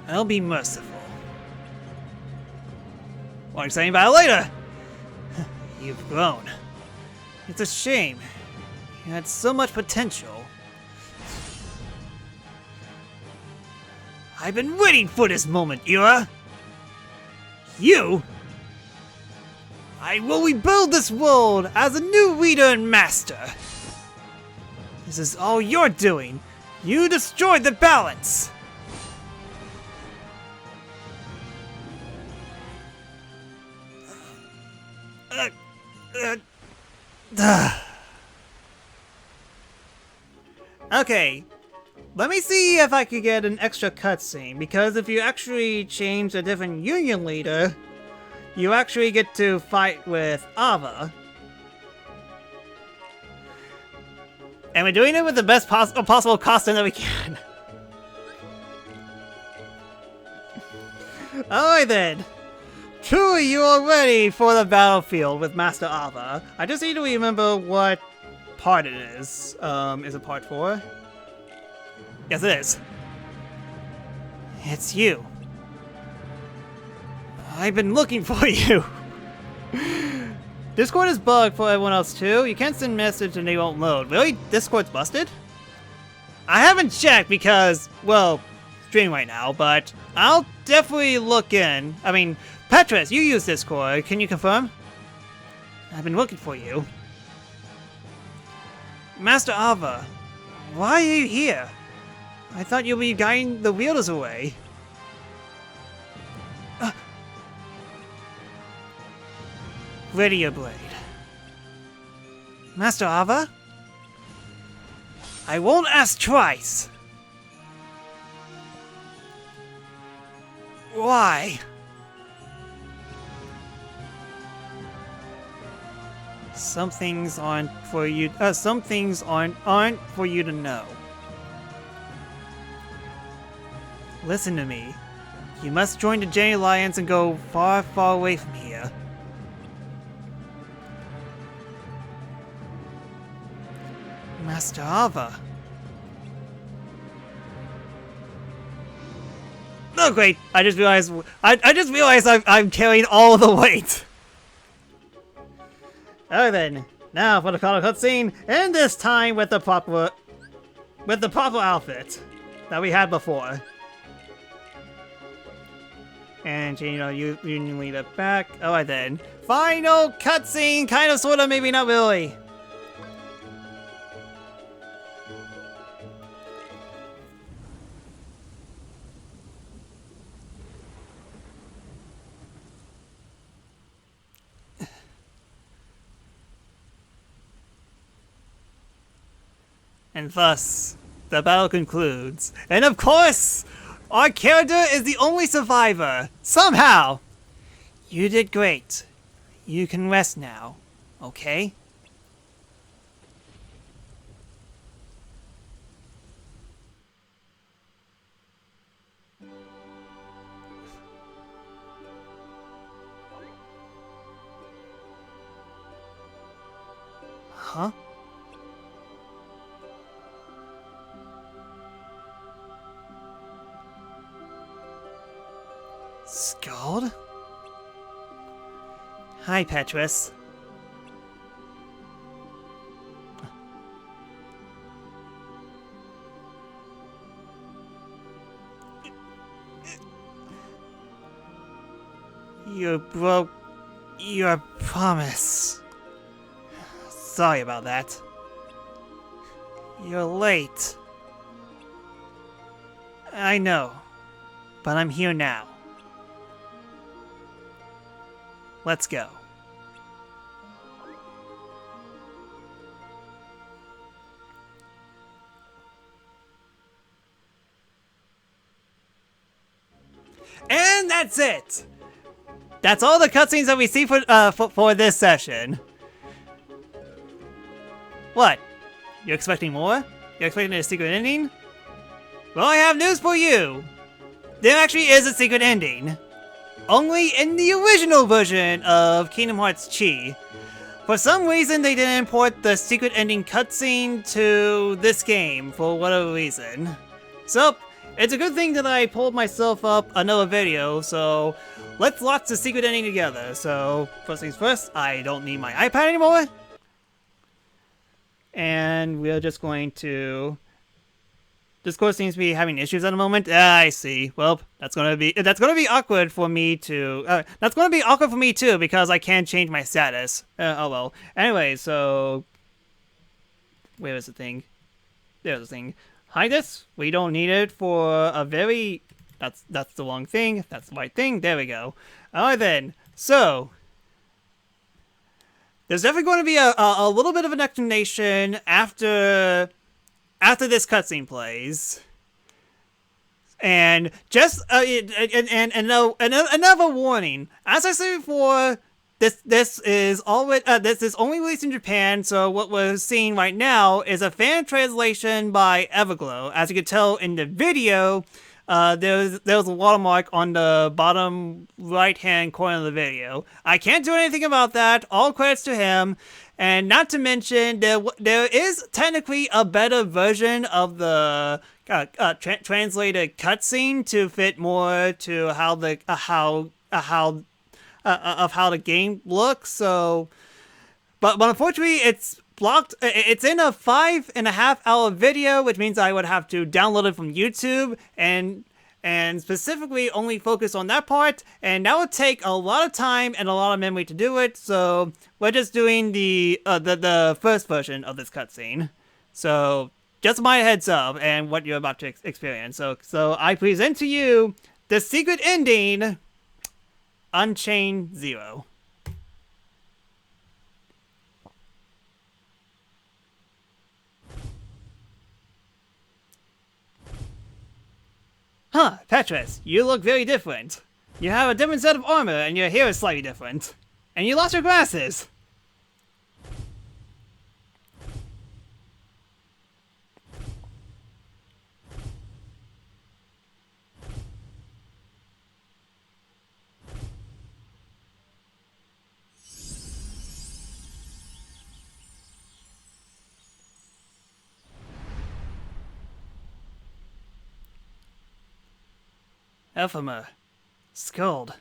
I'll be merciful. More exciting battle later! You've grown. It's a shame. You had so much potential. I've been waiting for this moment, Ira! You? I will rebuild this world as a new leader and master. This is all you're doing. You destroyed the balance. Okay, let me see if I could get an extra cutscene, because if you actually change a different union leader, you actually get to fight with Ava. And we're doing it with the best possible costume that we can. Alright then. Truly, you are ready for the battlefield with Master Ava. I just need to remember what part it is. Is it part 4? Yes, it is. It's you. I've been looking for you. Discord is bugged for everyone else too. You can't send message and they won't load. Really? Discord's busted? I haven't checked because, well, streaming right now, but I'll definitely look in. I mean, Petrus, you use Discord. Can you confirm? I've been looking for you. Master Ava, why are you here? I thought you'd be guiding the wielders away. Radio Blade. Master Ava? I won't ask twice. Why? Some things aren't for you. Some things aren't for you to know. Listen to me. You must join the Jade Alliance and go far, far away from here. Master Ava. Oh great! I just realized I'm carrying all the weight. Alright then. Now for the final cutscene, and this time with the proper outfit that we had before. And you know, you lead it back. Alright then. Final cutscene, kind of, sorta, maybe not really. And thus, the battle concludes. And of course, our character is the only survivor. Somehow. You did great. You can rest now. Okay? Huh? Scald? Hi, Petrus. You broke your promise. Sorry about that. You're late. I know, but I'm here now. Let's go. And that's it! That's all the cutscenes that we see for this session. What? You're expecting more? You're expecting a secret ending? Well, I have news for you! There actually is a secret ending. Only in the original version of Kingdom Hearts Chi. For some reason, they didn't import the secret ending cutscene to this game, for whatever reason. So, it's a good thing that I pulled myself up another video, so let's watch the secret ending together. So, first things first, I don't need my iPad anymore. And we're just going to... Discord seems to be having issues at the moment. I see. Well, that's gonna be awkward for me to. That's gonna be awkward for me too because I can't change my status. Oh well. Anyway, so where is the thing? There's the thing. Hide this. We don't need it for a very. That's the wrong thing. That's the right thing. There we go. Alright then. So there's definitely going to be a little bit of an explanation after this cutscene plays, and just another warning. As I said before, this is only released in Japan. So what we're seeing right now is a fan translation by Everglow. As you can tell in the video, there's a watermark on the bottom right-hand corner of the video. I can't do anything about that. All credits to him. And not to mention, there is technically a better version of the translated cutscene to fit more to how the game looks. So, but unfortunately, it's blocked. It's in a 5.5-hour video, which means I would have to download it from YouTube and specifically only focus on that part, and that would take a lot of time and a lot of memory to do it, so we're just doing the first version of this cutscene. So, just my heads up and what you're about to experience. So I present to you the secret ending, Unchained Zero. Huh, Petrus, you look very different. You have a different set of armor, and your hair is slightly different. And you lost your glasses! Ephemer. Skuld.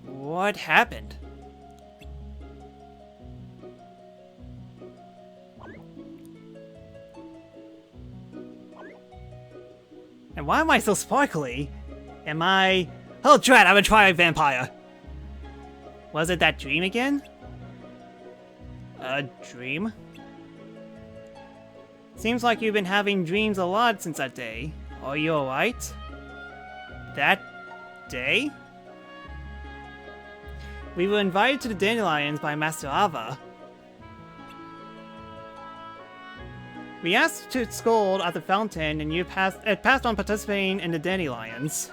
What happened? And why am I so sparkly? Am I... Oh, drat, I'm a tri-vampire! Was it that dream again? A dream? Seems like you've been having dreams a lot since that day. Are you alright? That day? We were invited to the Dandelions by Master Ava. We asked to scold at the fountain, and you passed on participating in the Dandelions.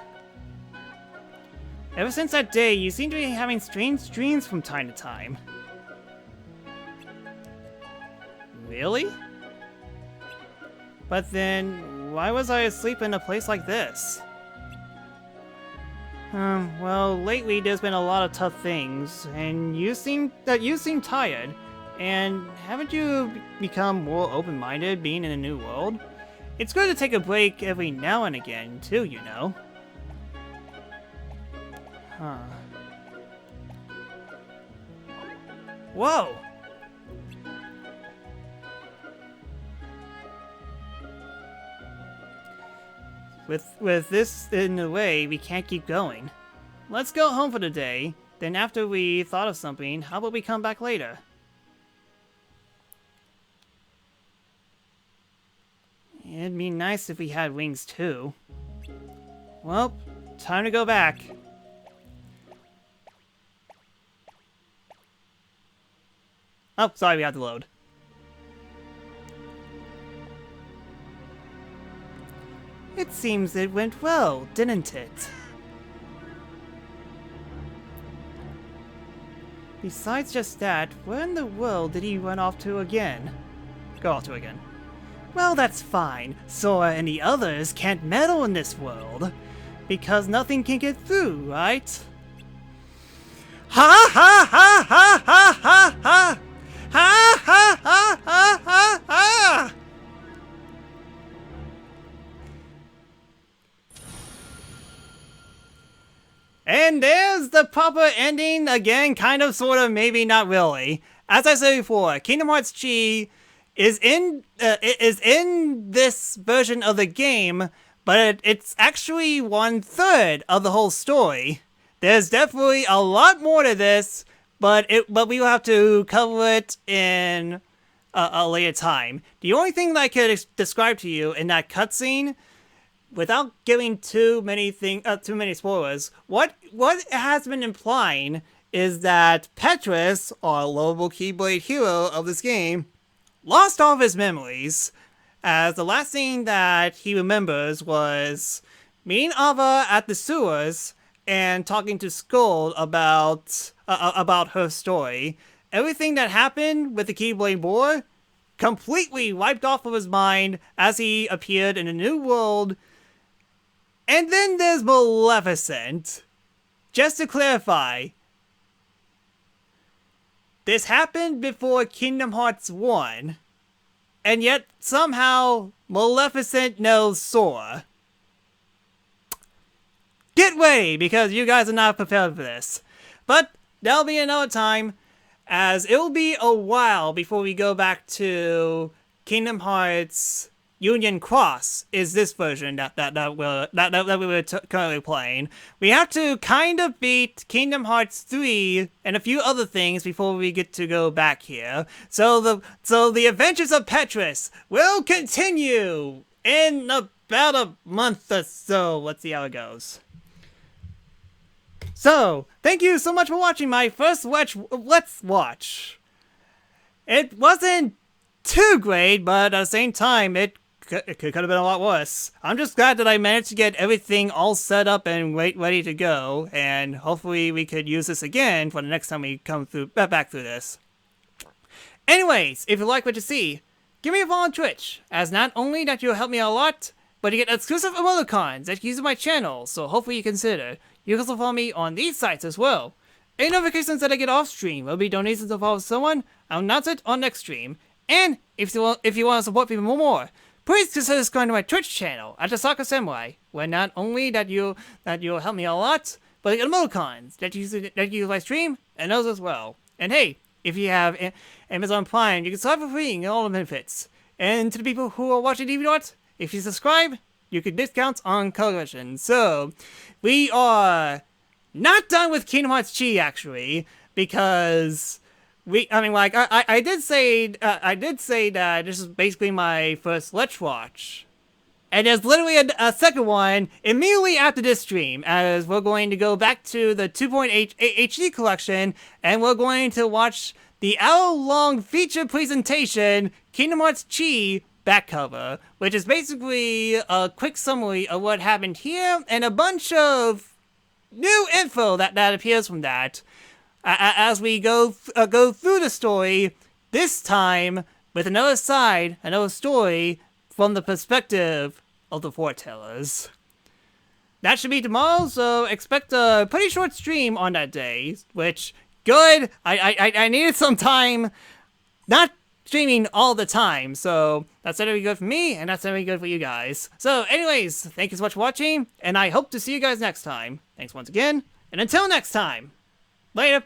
Ever since that day, you seem to be having strange dreams from time to time. Really? But then, why was I asleep in a place like this? Well, lately there's been a lot of tough things, and you seem tired. And haven't you become more open-minded being in a new world? It's good to take a break every now and again, too, you know. Huh. Whoa! With this in the way, we can't keep going. Let's go home for the day, then after we thought of something, how about we come back later? It'd be nice if we had wings too. Well, time to go back. Oh, sorry, we have to load. It seems it went well, didn't it? Besides just that, where in the world did he run off to again? Go off to again. Well, that's fine. Sora and the others can't meddle in this world. Because nothing can get through, right? Ha ha ha ha ha ha ha! Ha ha ha ha ha ha! And there's the proper ending again, kind of, sort of, maybe not really. As I said before, Kingdom Hearts Chi is in this version of the game, but it's actually 1/3 of the whole story. There's definitely a lot more to this, but we will have to cover it in a later time. The only thing that I could describe to you in that cutscene, without giving too many spoilers, what it has been implying is that Petrus, our lovable Keyblade hero of this game, lost all of his memories, as the last thing that he remembers was meeting Ava at the sewers and talking to Skull about her story. Everything that happened with the Keyblade War completely wiped off of his mind as he appeared in a new world. And then there's Maleficent. Just to clarify, this happened before Kingdom Hearts 1, and yet somehow Maleficent knows Sora. Get ready, because you guys are not prepared for this. But that'll be another time, as it'll be a while before we go back to Kingdom Hearts Union Cross. Is this version that we were currently playing. We have to kind of beat Kingdom Hearts 3 and a few other things before we get to go back here. So the adventures of Petrus will continue in about a month or so. Let's see how it goes. So, thank you so much for watching my first Let's Watch. It wasn't too great, but at the same time, it could have been a lot worse. I'm just glad that I managed to get everything all set up and ready to go, and hopefully we could use this again for the next time we come back through this. Anyways, if you like what you see, give me a follow on Twitch, as not only that you'll help me a lot, but you get exclusive emoticons that you use on my channel, so hopefully you consider. You can also follow me on these sites as well. Any notifications that I get off stream will be donations to follow someone. I'll announce it on next stream. And if you want to support me more, please consider going to my Twitch channel at The-Sakura-Samurai, where not only that you'll help me a lot, but you get emoticons that you use my stream and those as well. And hey, if you have Amazon Prime, you can sign up for free and get all the benefits. And to the people who are watching DVD, if you subscribe, you get discounts on color version. So, we are not done with Kingdom Hearts Chi, actually, because I did say that this is basically my first Let's Watch. And there's literally a second one immediately after this stream, as we're going to go back to the 2.8 HD collection, and we're going to watch the hour-long feature presentation, Kingdom Hearts Chi back cover, which is basically a quick summary of what happened here, and a bunch of new info that appears from that, as we go through the story, this time with another story from the perspective of the foretellers. That should be tomorrow, so expect a pretty short stream on that day, which, good, I needed some time, not streaming all the time, so that's gonna be good for me, and that's gonna be good for you guys. So anyways, thank you so much for watching, and I hope to see you guys next time. Thanks once again, and until next time, later!